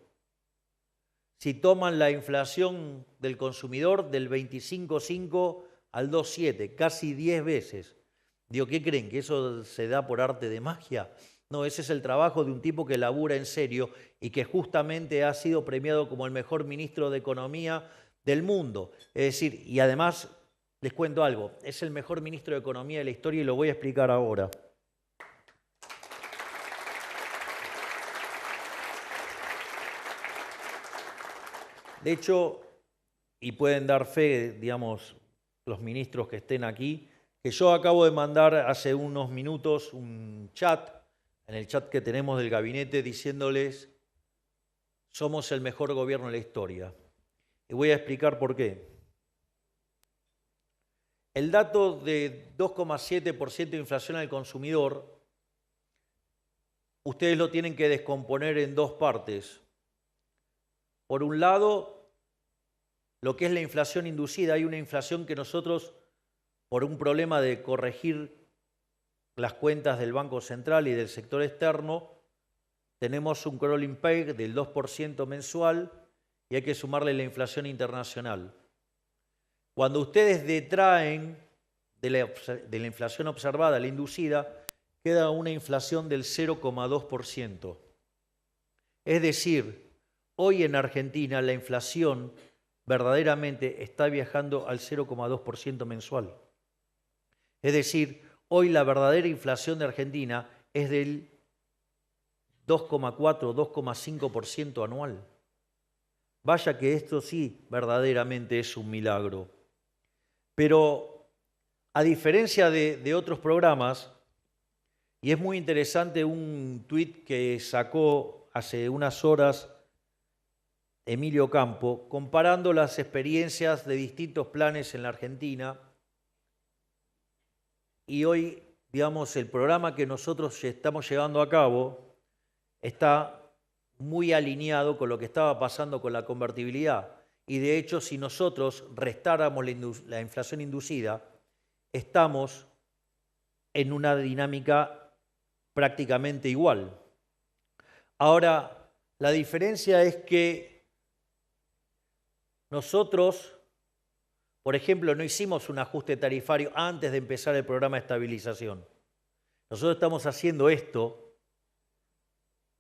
Si toman la inflación del consumidor del 25,5 al 2,7, casi 10 veces. Digo, ¿qué creen? ¿Que eso se da por arte de magia? No, ese es el trabajo de un tipo que labura en serio y que justamente ha sido premiado como el mejor ministro de Economía del mundo. Es decir, y además, les cuento algo, es el mejor ministro de Economía de la historia y lo voy a explicar ahora. De hecho, y pueden dar fe, digamos, los ministros que estén aquí, que yo acabo de mandar hace unos minutos un chat, en el chat que tenemos del gabinete, diciéndoles, somos el mejor gobierno de la historia. Y voy a explicar por qué. El dato de 2,7% de inflación al consumidor, ustedes lo tienen que descomponer en dos partes. Por un lado, lo que es la inflación inducida. Hay una inflación que nosotros, por un problema de corregir las cuentas del Banco Central y del sector externo, tenemos un crawling peg del 2% mensual y hay que sumarle la inflación internacional. Cuando ustedes detraen de la inflación observada, la inducida, queda una inflación del 0,2%. Es decir, hoy en Argentina la inflación verdaderamente está viajando al 0,2% mensual. Es decir, hoy la verdadera inflación de Argentina es del 2,4, 2,5% anual. Vaya que esto sí verdaderamente es un milagro. Pero a diferencia de otros programas, y es muy interesante un tuit que sacó hace unas horas Emilio Campo, comparando las experiencias de distintos planes en la Argentina, y hoy, digamos, el programa que nosotros estamos llevando a cabo está muy alineado con lo que estaba pasando con la convertibilidad. Y de hecho, si nosotros restáramos la inflación inducida, estamos en una dinámica prácticamente igual. Ahora, la diferencia es que nosotros, por ejemplo, no hicimos un ajuste tarifario antes de empezar el programa de estabilización. Nosotros estamos haciendo esto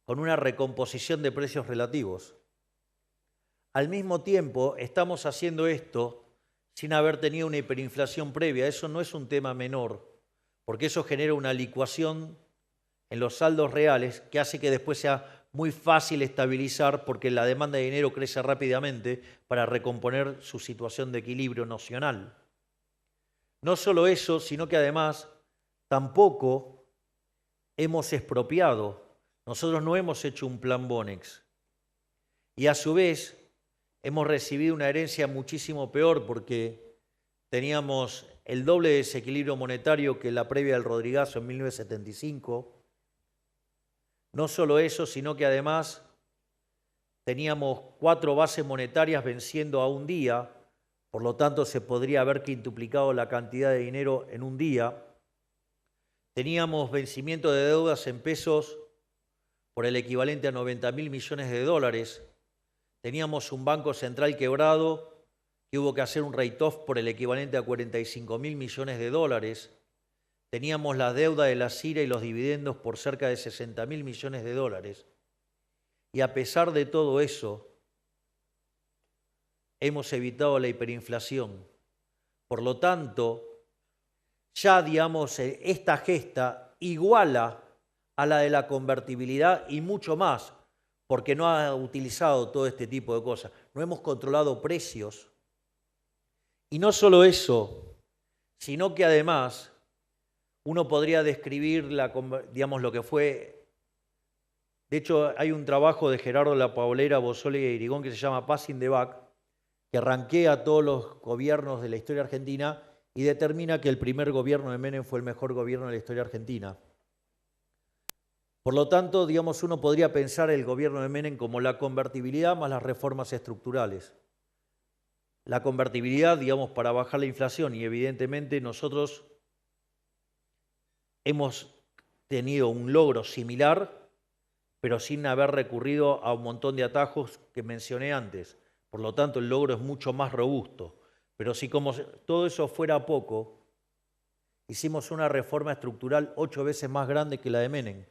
con una recomposición de precios relativos. Al mismo tiempo, estamos haciendo esto sin haber tenido una hiperinflación previa. Eso no es un tema menor, porque eso genera una licuación en los saldos reales que hace que después sea muy fácil estabilizar porque la demanda de dinero crece rápidamente para recomponer su situación de equilibrio nocional. No solo eso, sino que además tampoco hemos expropiado. Nosotros no hemos hecho un plan Bonex. Y a su vez hemos recibido una herencia muchísimo peor porque teníamos el doble de desequilibrio monetario que la previa del Rodrigazo en 1975. No solo eso, sino que además teníamos 4 bases monetarias venciendo a un día, por lo tanto se podría haber quintuplicado la cantidad de dinero en un día. Teníamos vencimiento de deudas en pesos por el equivalente a 90.000 millones de dólares. Teníamos un banco central quebrado que hubo que hacer un write-off por el equivalente a 45.000 millones de dólares. Teníamos la deuda de la CIRA y los dividendos por cerca de 60.000 millones de dólares. Y a pesar de todo eso, hemos evitado la hiperinflación. Por lo tanto, ya, digamos, esta gesta iguala a la de la convertibilidad y mucho más, porque no ha utilizado todo este tipo de cosas. No hemos controlado precios. Y no solo eso, sino que además uno podría describir digamos, lo que fue. De hecho, hay un trabajo de Gerardo La Paulera, Bozzoli y Irigón que se llama Passing the Buck, que ranquea todos los gobiernos de la historia argentina y determina que el primer gobierno de Menem fue el mejor gobierno de la historia argentina. Por lo tanto, digamos, uno podría pensar el gobierno de Menem como la convertibilidad más las reformas estructurales. La convertibilidad, digamos, para bajar la inflación y evidentemente nosotros hemos tenido un logro similar, pero sin haber recurrido a un montón de atajos que mencioné antes. Por lo tanto, el logro es mucho más robusto. Pero si como todo eso fuera poco, hicimos una reforma estructural 8 veces más grande que la de Menem,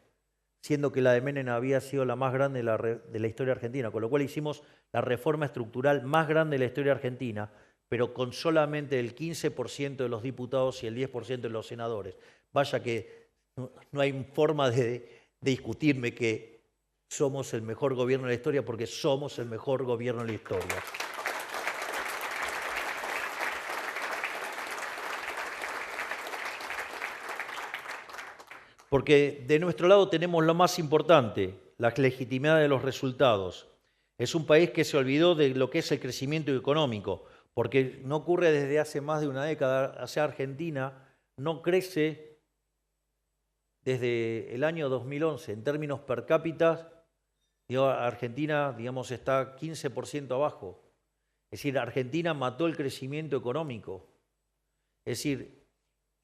siendo que la de Menem había sido la más grande de la historia argentina, con lo cual hicimos la reforma estructural más grande de la historia argentina, pero con solamente el 15% de los diputados y el 10% de los senadores. Vaya que no hay forma de discutirme que somos el mejor gobierno de la historia, porque somos el mejor gobierno de la historia. Porque de nuestro lado tenemos lo más importante, la legitimidad de los resultados. Es un país que se olvidó de lo que es el crecimiento económico, porque no ocurre desde hace más de una década. O sea, Argentina no crece desde el año 2011. En términos per cápita, Argentina, digamos, está 15% abajo. Es decir, Argentina mató el crecimiento económico. Es decir,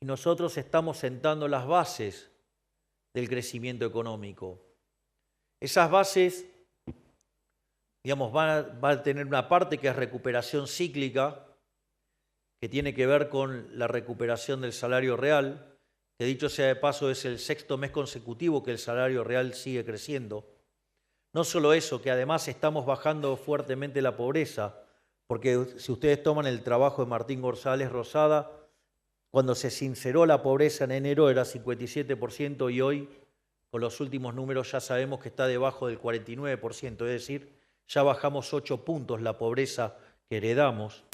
nosotros estamos sentando las bases del crecimiento económico. Esas bases, digamos, van a tener una parte que es recuperación cíclica, que tiene que ver con la recuperación del salario real, que dicho sea de paso es el 6º mes consecutivo que el salario real sigue creciendo. No solo eso, que además estamos bajando fuertemente la pobreza, porque si ustedes toman el trabajo de Martín González Rosada, cuando se sinceró la pobreza en enero era 57% y hoy, con los últimos números, ya sabemos que está debajo del 49%, es decir, ya bajamos 8 puntos la pobreza que heredamos.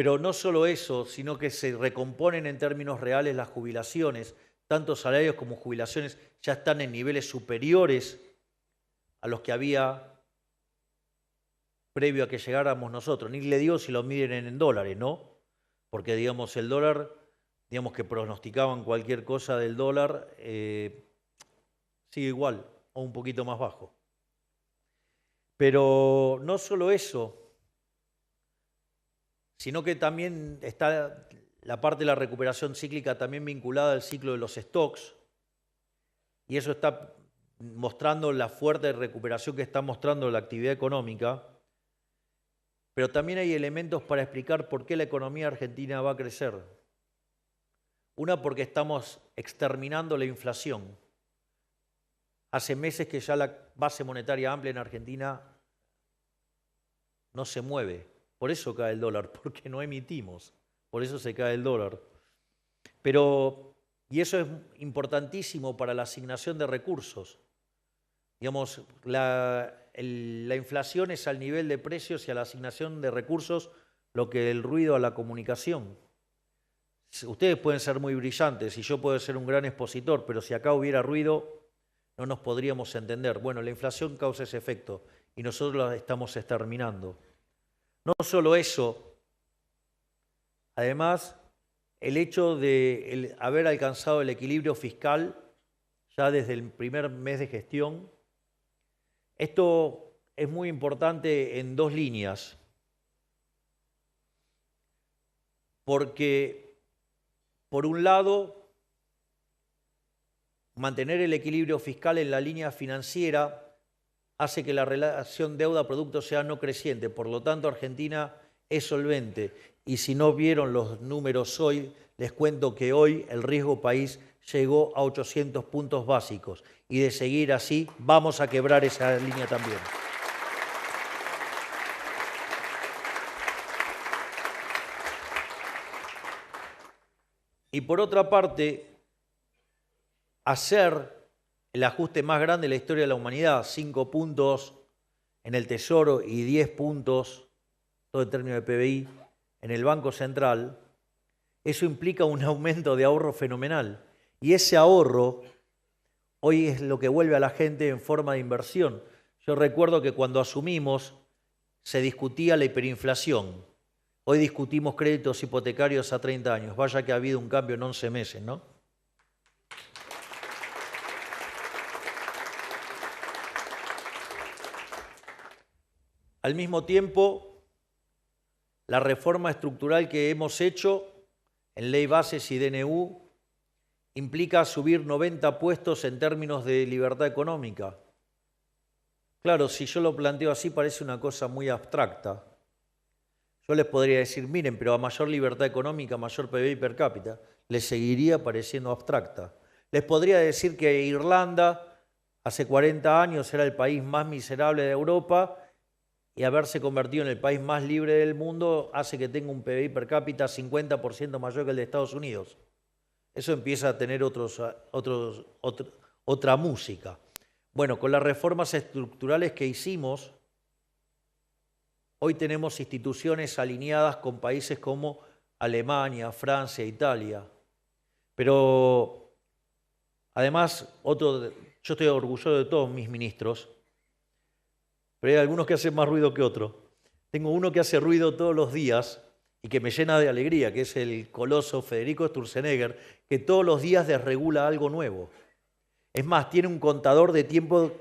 Pero no solo eso, sino que se recomponen en términos reales las jubilaciones. Tanto salarios como jubilaciones ya están en niveles superiores a los que había previo a que llegáramos nosotros. Ni le digo si lo miden en dólares, ¿no? Porque, digamos, el dólar, digamos que pronosticaban cualquier cosa del dólar, sigue igual o un poquito más bajo. Pero no solo eso, sino que también está la parte de la recuperación cíclica también vinculada al ciclo de los stocks, y eso está mostrando la fuerte recuperación que está mostrando la actividad económica, pero también hay elementos para explicar por qué la economía argentina va a crecer. Una, porque estamos exterminando la inflación. Hace meses que ya la base monetaria amplia en Argentina no se mueve. Por eso cae el dólar, porque no emitimos. Por eso se cae el dólar. Y eso es importantísimo para la asignación de recursos. Digamos, la inflación es al nivel de precios y a la asignación de recursos lo que el ruido a la comunicación. Ustedes pueden ser muy brillantes y yo puedo ser un gran expositor, pero si acá hubiera ruido no nos podríamos entender. Bueno, la inflación causa ese efecto y nosotros la estamos exterminando. No solo eso, además, el hecho de haber alcanzado el equilibrio fiscal ya desde el primer mes de gestión, esto es muy importante en dos líneas, porque por un lado, mantener el equilibrio fiscal en la línea financiera hace que la relación deuda-producto sea no creciente, por lo tanto Argentina es solvente. Y si no vieron los números hoy, les cuento que hoy el riesgo país llegó a 800 puntos básicos y de seguir así vamos a quebrar esa línea también. Y por otra parte, hacer el ajuste más grande de la historia de la humanidad, 5 puntos en el Tesoro y 10 puntos, todo en términos de PBI, en el Banco Central, eso implica un aumento de ahorro fenomenal. Y ese ahorro hoy es lo que vuelve a la gente en forma de inversión. Yo recuerdo que cuando asumimos se discutía la hiperinflación. Hoy discutimos créditos hipotecarios a 30 años. Vaya que ha habido un cambio en 11 meses, ¿no? Al mismo tiempo, la reforma estructural que hemos hecho en Ley Bases y DNU implica subir 90 puestos en términos de libertad económica. Claro, si yo lo planteo así parece una cosa muy abstracta. Yo les podría decir, miren, pero a mayor libertad económica, mayor PBI per cápita, les seguiría pareciendo abstracta. Les podría decir que Irlanda hace 40 años era el país más miserable de Europa y haberse convertido en el país más libre del mundo hace que tenga un PBI per cápita 50% mayor que el de Estados Unidos. Eso empieza a tener otra música. Bueno, con las reformas estructurales que hicimos, hoy tenemos instituciones alineadas con países como Alemania, Francia, Italia. Pero además, yo estoy orgulloso de todos mis ministros, pero hay algunos que hacen más ruido que otros. Tengo uno que hace ruido todos los días y que me llena de alegría, que es el coloso Federico Sturzenegger, que todos los días desregula algo nuevo. Es más, tiene un contador de tiempo,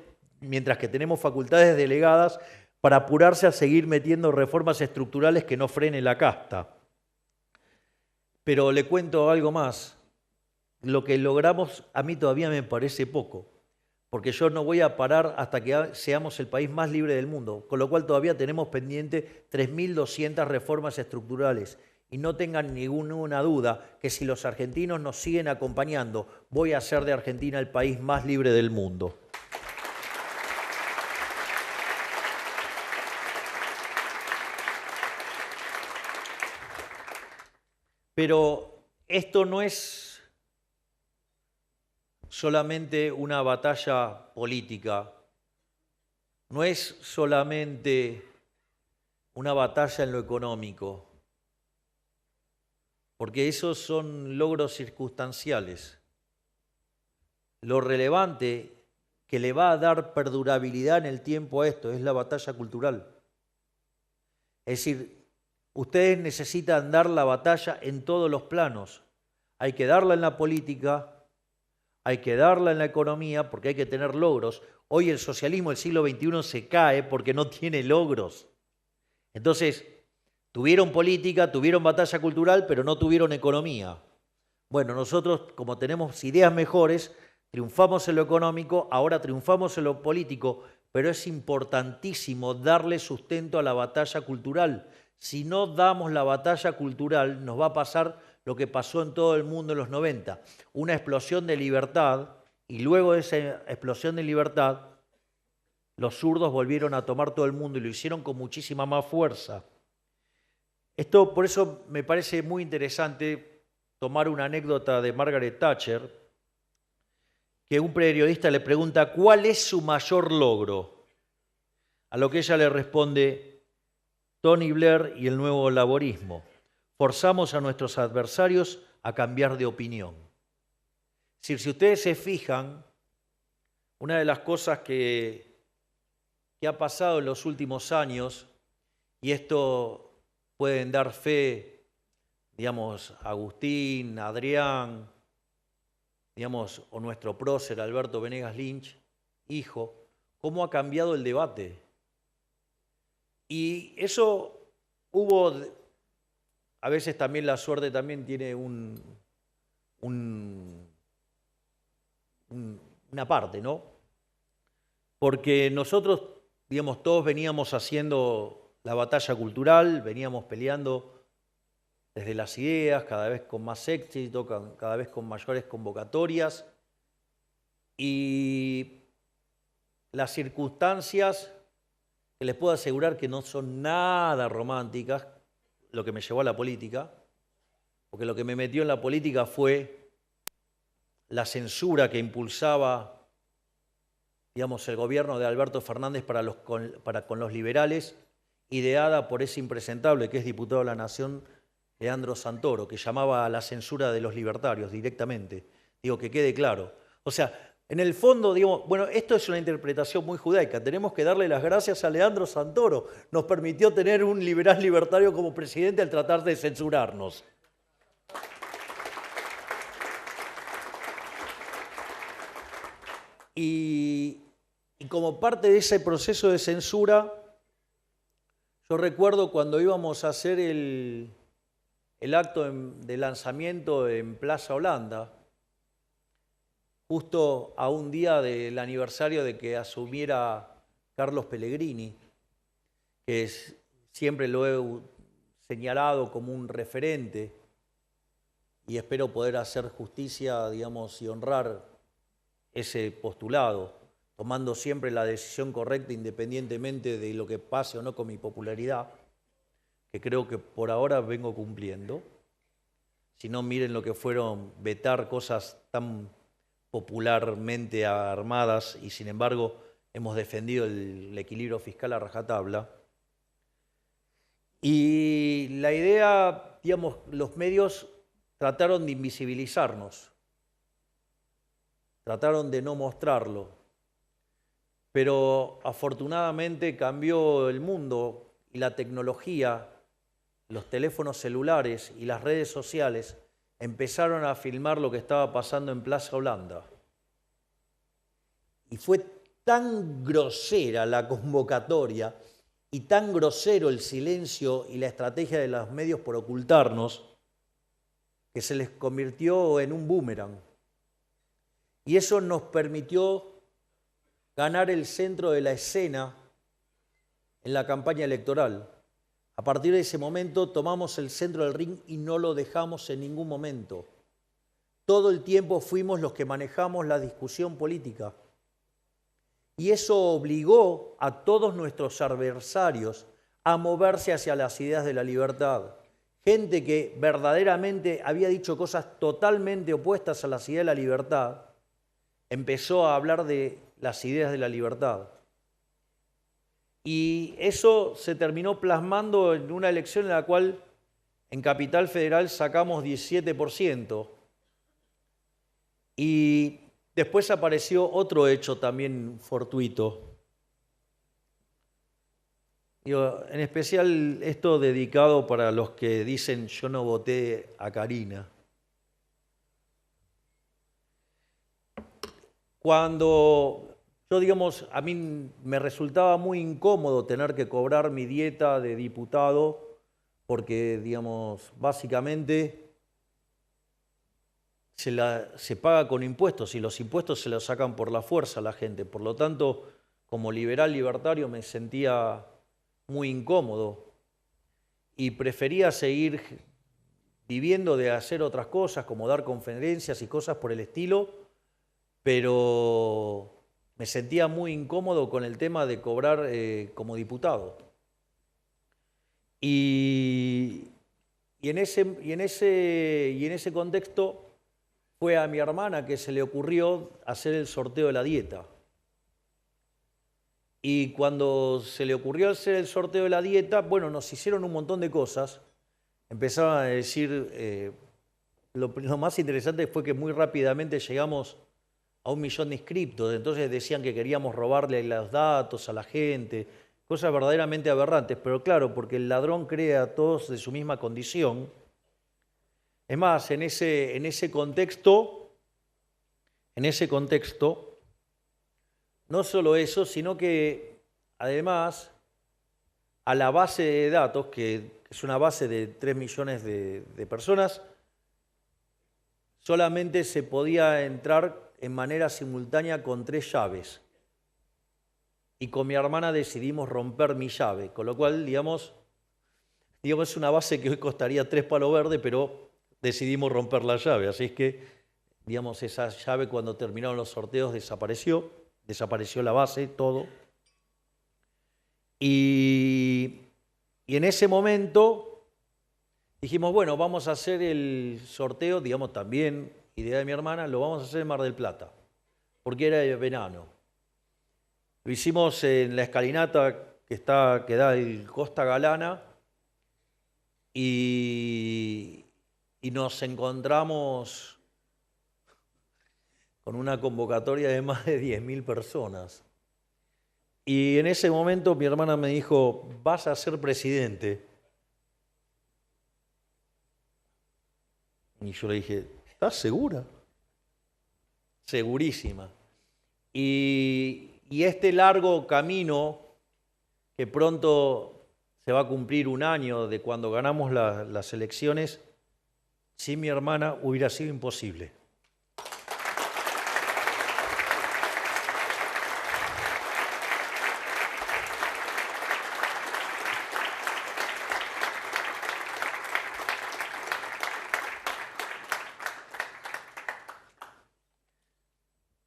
mientras que tenemos facultades delegadas, para apurarse a seguir metiendo reformas estructurales que no frenen la casta. Pero le cuento algo más. Lo que logramos a mí todavía me parece poco, porque yo no voy a parar hasta que seamos el país más libre del mundo, con lo cual todavía tenemos pendiente 3.200 reformas estructurales. Y no tengan ninguna duda que si los argentinos nos siguen acompañando, voy a hacer de Argentina el país más libre del mundo. Pero esto no es solamente una batalla política, no es solamente una batalla en lo económico. porque esos son logros circunstanciales. Lo relevante que le va a dar perdurabilidad en el tiempo a esto es la batalla cultural. Es decir, ustedes necesitan dar la batalla en todos los planos. Hay que darla en la política, hay que darla en la economía, porque hay que tener logros. Hoy el socialismo del siglo XXI se cae porque no tiene logros. Entonces, tuvieron política, tuvieron batalla cultural, pero no tuvieron economía. Bueno, nosotros, como tenemos ideas mejores, triunfamos en lo económico, ahora triunfamos en lo político, pero es importantísimo darle sustento a la batalla cultural. Si no damos la batalla cultural, nos va a pasar lo que pasó en todo el mundo en los 90, una explosión de libertad, y luego de esa explosión de libertad, los zurdos volvieron a tomar todo el mundo y lo hicieron con muchísima más fuerza. Esto, por eso me parece muy interesante tomar una anécdota de Margaret Thatcher, que un periodista le pregunta ¿cuál es su mayor logro? A lo que ella le responde: Tony Blair y el nuevo laborismo. Forzamos a nuestros adversarios a cambiar de opinión. Es decir, si ustedes se fijan, una de las cosas que ha pasado en los últimos años, y esto pueden dar fe, digamos, Agustín, Adrián, digamos, o nuestro prócer Alberto Venegas Lynch, hijo, cómo ha cambiado el debate. Y eso hubo, a veces también la suerte también tiene una parte, ¿no? Porque nosotros, digamos, todos veníamos haciendo la batalla cultural, veníamos peleando desde las ideas, cada vez con más éxito, cada vez con mayores convocatorias, y las circunstancias, que les puedo asegurar que no son nada románticas, lo que me llevó a la política, porque lo que me metió en la política fue la censura que impulsaba, digamos, el gobierno de Alberto Fernández para con los liberales, ideada por ese impresentable que es diputado de la Nación, Leandro Santoro, que llamaba a la censura de los libertarios directamente. Digo, que quede claro. O sea, en el fondo, digamos, bueno, esto es una interpretación muy judaica. Tenemos que darle las gracias a Leandro Santoro. Nos permitió tener un liberal libertario como presidente al tratar de censurarnos. Y como parte de ese proceso de censura, yo recuerdo cuando íbamos a hacer el acto de lanzamiento en Plaza Holanda, justo a un día del aniversario de que asumiera Carlos Pellegrini, que siempre lo he señalado como un referente y espero poder hacer justicia, digamos, y honrar ese postulado, tomando siempre la decisión correcta independientemente de lo que pase o no con mi popularidad, que creo que por ahora vengo cumpliendo. Si no, miren lo que fueron vetar cosas tan popularmente armadas y sin embargo hemos defendido el equilibrio fiscal a rajatabla. Y la idea, digamos, los medios trataron de invisibilizarnos, trataron de no mostrarlo, pero afortunadamente cambió el mundo y la tecnología, los teléfonos celulares y las redes sociales empezaron a filmar lo que estaba pasando en Plaza Holanda. Y fue tan grosera la convocatoria y tan grosero el silencio y la estrategia de los medios por ocultarnos que se les convirtió en un boomerang. Y eso nos permitió ganar el centro de la escena en la campaña electoral. A partir de ese momento tomamos el centro del ring y no lo dejamos en ningún momento. Todo el tiempo fuimos los que manejamos la discusión política. Y eso obligó a todos nuestros adversarios a moverse hacia las ideas de la libertad. Gente que verdaderamente había dicho cosas totalmente opuestas a las ideas de la libertad, empezó a hablar de las ideas de la libertad. Y eso se terminó plasmando en una elección en la cual En Capital Federal sacamos 17%. Y después apareció otro hecho también fortuito. En especial esto dedicado para los que dicen yo no voté a Karina. Cuando yo, digamos, a mí me resultaba muy incómodo tener que cobrar mi dieta de diputado porque, digamos, básicamente se paga con impuestos y los impuestos se los sacan por la fuerza a la gente. Por lo tanto, como liberal libertario me sentía muy incómodo y prefería seguir viviendo de hacer otras cosas, como dar conferencias y cosas por el estilo, pero me sentía muy incómodo con el tema de cobrar como diputado. Y en ese contexto fue a mi hermana que se le ocurrió hacer el sorteo de la dieta. Y cuando se le ocurrió hacer el sorteo de la dieta, bueno, nos hicieron un montón de cosas. Empezaron a decir, lo más interesante fue que muy rápidamente llegamos a 1 millón de inscriptos. Entonces decían que queríamos robarle los datos a la gente, cosas verdaderamente aberrantes. Pero claro, porque el ladrón cree a todos de su misma condición. Es más, en ese contexto, no solo eso, sino que además a la base de datos, que es una base de 3 millones de personas, solamente se podía entrar en manera simultánea con 3 llaves. Y con mi hermana decidimos romper mi llave, con lo cual, digamos, es una base que hoy costaría 3 palos verdes, pero decidimos romper la llave. Así es que, digamos, esa llave cuando terminaron los sorteos desapareció la base, todo. Y en ese momento dijimos, bueno, vamos a hacer el sorteo, digamos, también, idea de mi hermana, lo vamos a hacer en Mar del Plata, porque era de verano. Lo hicimos en la escalinata que da el Costa Galana y nos encontramos con una convocatoria de más de 10.000 personas. Y en ese momento mi hermana me dijo, vas a ser presidente. Y yo le dije, ¿estás segura? Segurísima. Y este largo camino, que pronto se va a cumplir 1 año de cuando ganamos las elecciones, sin mi hermana hubiera sido imposible.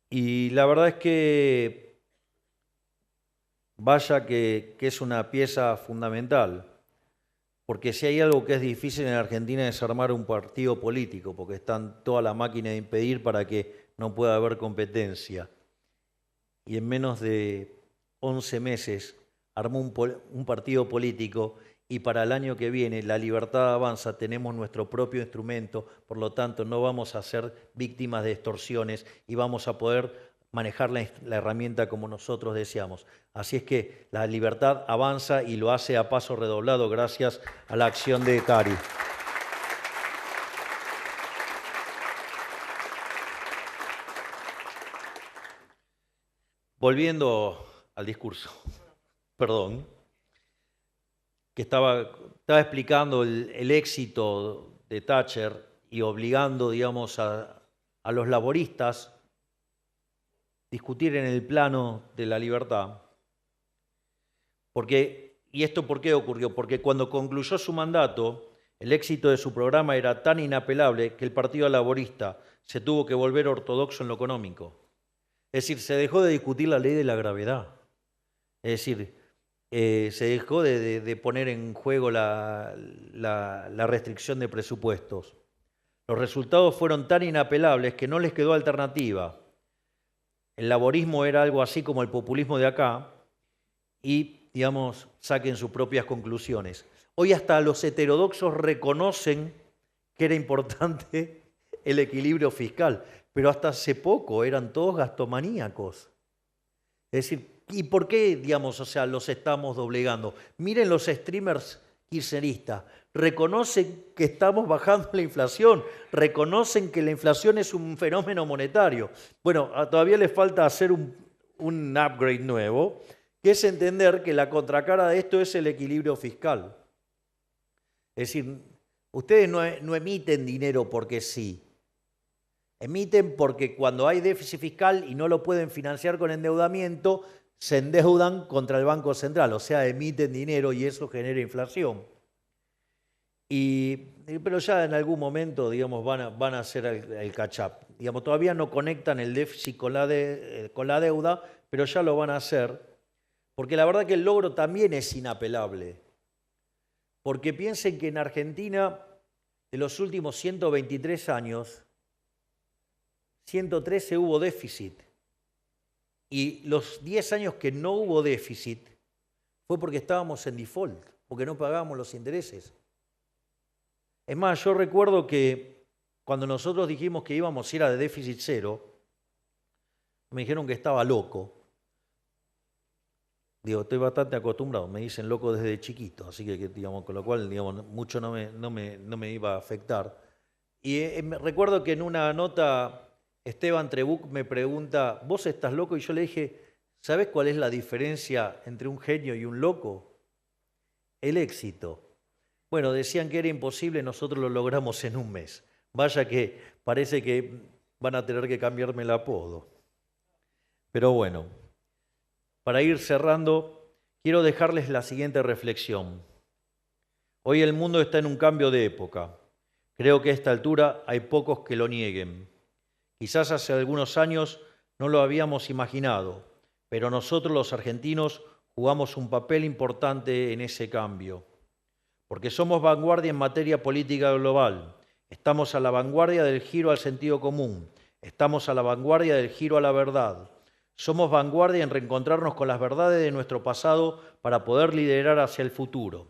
Y la verdad es que vaya que es una pieza fundamental, porque si hay algo que es difícil en Argentina es armar un partido político, porque están toda la máquina de impedir para que no pueda haber competencia. Y en menos de 11 meses armó un partido político y para el año que viene, La Libertad Avanza, tenemos nuestro propio instrumento, por lo tanto no vamos a ser víctimas de extorsiones y vamos a poder manejar la herramienta como nosotros deseamos. Así es que La Libertad avanza y lo hace a paso redoblado gracias a la acción de Cari. Volviendo al discurso, perdón, que estaba explicando el éxito de Thatcher y obligando, digamos, a los laboristas a discutir en el plano de la libertad. ¿Y esto por qué ocurrió? Porque cuando concluyó su mandato, el éxito de su programa era tan inapelable que el Partido Laborista se tuvo que volver ortodoxo en lo económico. Es decir, se dejó de discutir la ley de la gravedad. Es decir, se dejó de poner en juego la restricción de presupuestos. Los resultados fueron tan inapelables que no les quedó alternativa. El laborismo era algo así como el populismo de acá y, digamos, saquen sus propias conclusiones. Hoy hasta los heterodoxos reconocen que era importante el equilibrio fiscal, pero hasta hace poco eran todos gastomaníacos. Es decir, ¿y por qué, digamos, o sea, los estamos doblegando? Miren los streamers kirchneristas, reconocen que estamos bajando la inflación, reconocen que la inflación es un fenómeno monetario. Bueno, todavía les falta hacer un upgrade nuevo, que es entender que la contracara de esto es el equilibrio fiscal. Es decir, ustedes no emiten dinero porque sí. Emiten porque cuando hay déficit fiscal y no lo pueden financiar con endeudamiento, se endeudan contra el Banco Central, o sea, emiten dinero y eso genera inflación. Pero ya en algún momento, digamos, van a hacer el catch-up. Digamos, todavía no conectan el déficit con la deuda, pero ya lo van a hacer, porque la verdad que el logro también es inapelable. Porque piensen que en Argentina, de los últimos 123 años, 113 hubo déficit. Y los 10 años que no hubo déficit fue porque estábamos en default, porque no pagábamos los intereses. Es más, yo recuerdo que cuando nosotros dijimos que íbamos a ir a de déficit cero, me dijeron que estaba loco. Digo, estoy bastante acostumbrado, me dicen loco desde chiquito, así que digamos, con lo cual digamos, mucho no me iba a afectar. Y recuerdo que en una nota Esteban Trebuch me pregunta, ¿vos estás loco? Y yo le dije, ¿sabés cuál es la diferencia entre un genio y un loco? El éxito. Bueno, decían que era imposible, nosotros lo logramos en un mes. Vaya que parece que van a tener que cambiarme el apodo. Pero bueno, para ir cerrando, quiero dejarles la siguiente reflexión. Hoy el mundo está en un cambio de época. Creo que a esta altura hay pocos que lo nieguen. Quizás hace algunos años no lo habíamos imaginado, pero nosotros los argentinos jugamos un papel importante en ese cambio. Porque somos vanguardia en materia política global, estamos a la vanguardia del giro al sentido común, estamos a la vanguardia del giro a la verdad. Somos vanguardia en reencontrarnos con las verdades de nuestro pasado para poder liderar hacia el futuro.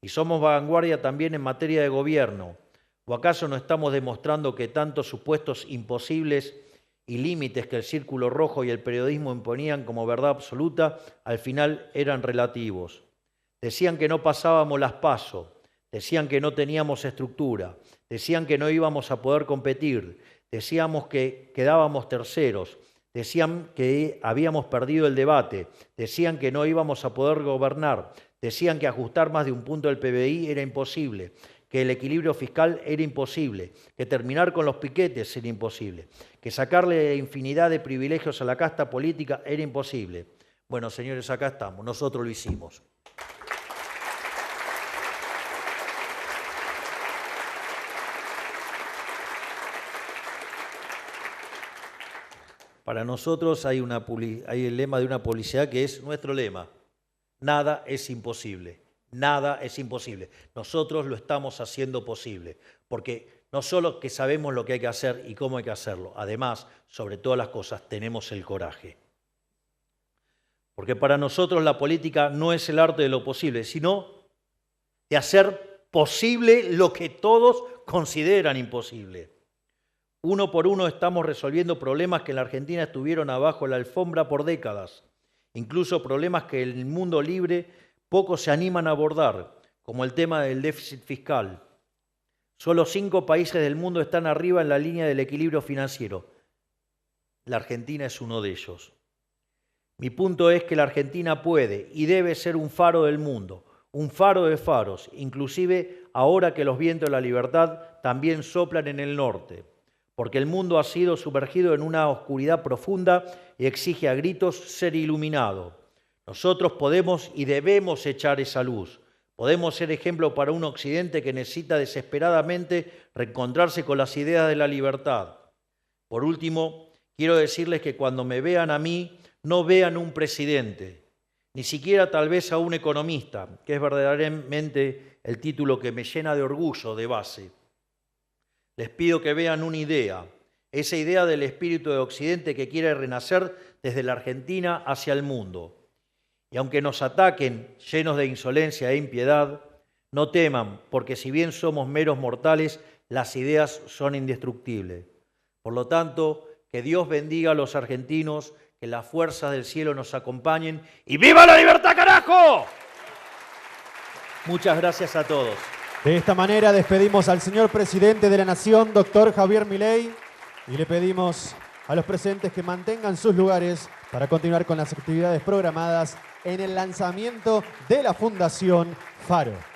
Y somos vanguardia también en materia de gobierno. ¿O acaso no estamos demostrando que tantos supuestos imposibles y límites que el Círculo Rojo y el periodismo imponían como verdad absoluta, al final eran relativos? Decían que no pasábamos las PASO, decían que no teníamos estructura, decían que no íbamos a poder competir, decíamos que quedábamos terceros, decían que habíamos perdido el debate, decían que no íbamos a poder gobernar, decían que ajustar más de un punto del PBI era imposible, que el equilibrio fiscal era imposible, que terminar con los piquetes era imposible, que sacarle infinidad de privilegios a la casta política era imposible. Bueno, señores, acá estamos, nosotros lo hicimos. Para nosotros hay el lema de una publicidad que es nuestro lema. Nada es imposible. Nada es imposible. Nosotros lo estamos haciendo posible, porque no solo que sabemos lo que hay que hacer y cómo hay que hacerlo, además, sobre todas las cosas, tenemos el coraje. Porque para nosotros la política no es el arte de lo posible, sino de hacer posible lo que todos consideran imposible. Uno por uno estamos resolviendo problemas que en la Argentina estuvieron abajo la alfombra por décadas, incluso problemas que en el mundo libre pocos se animan a abordar, como el tema del déficit fiscal. Solo 5 países del mundo están arriba en la línea del equilibrio financiero. La Argentina es uno de ellos. Mi punto es que la Argentina puede y debe ser un faro del mundo, un faro de faros, inclusive ahora que los vientos de la libertad también soplan en el norte, porque el mundo ha sido sumergido en una oscuridad profunda y exige a gritos ser iluminado. Nosotros podemos y debemos echar esa luz. Podemos ser ejemplo para un Occidente que necesita desesperadamente reencontrarse con las ideas de la libertad. Por último, quiero decirles que cuando me vean a mí, no vean un presidente, ni siquiera tal vez a un economista, que es verdaderamente el título que me llena de orgullo de base. Les pido que vean una idea, esa idea del espíritu de Occidente que quiere renacer desde la Argentina hacia el mundo. Y aunque nos ataquen llenos de insolencia e impiedad, No teman, porque si bien somos meros mortales, las ideas son indestructibles. Por lo tanto, que Dios bendiga a los argentinos, que las fuerzas del cielo nos acompañen y ¡viva la libertad, carajo! Muchas gracias a todos. De esta manera despedimos al señor presidente de la Nación, doctor Javier Milei, y le pedimos a los presentes que mantengan sus lugares para continuar con las actividades programadas en el lanzamiento de la Fundación Faro.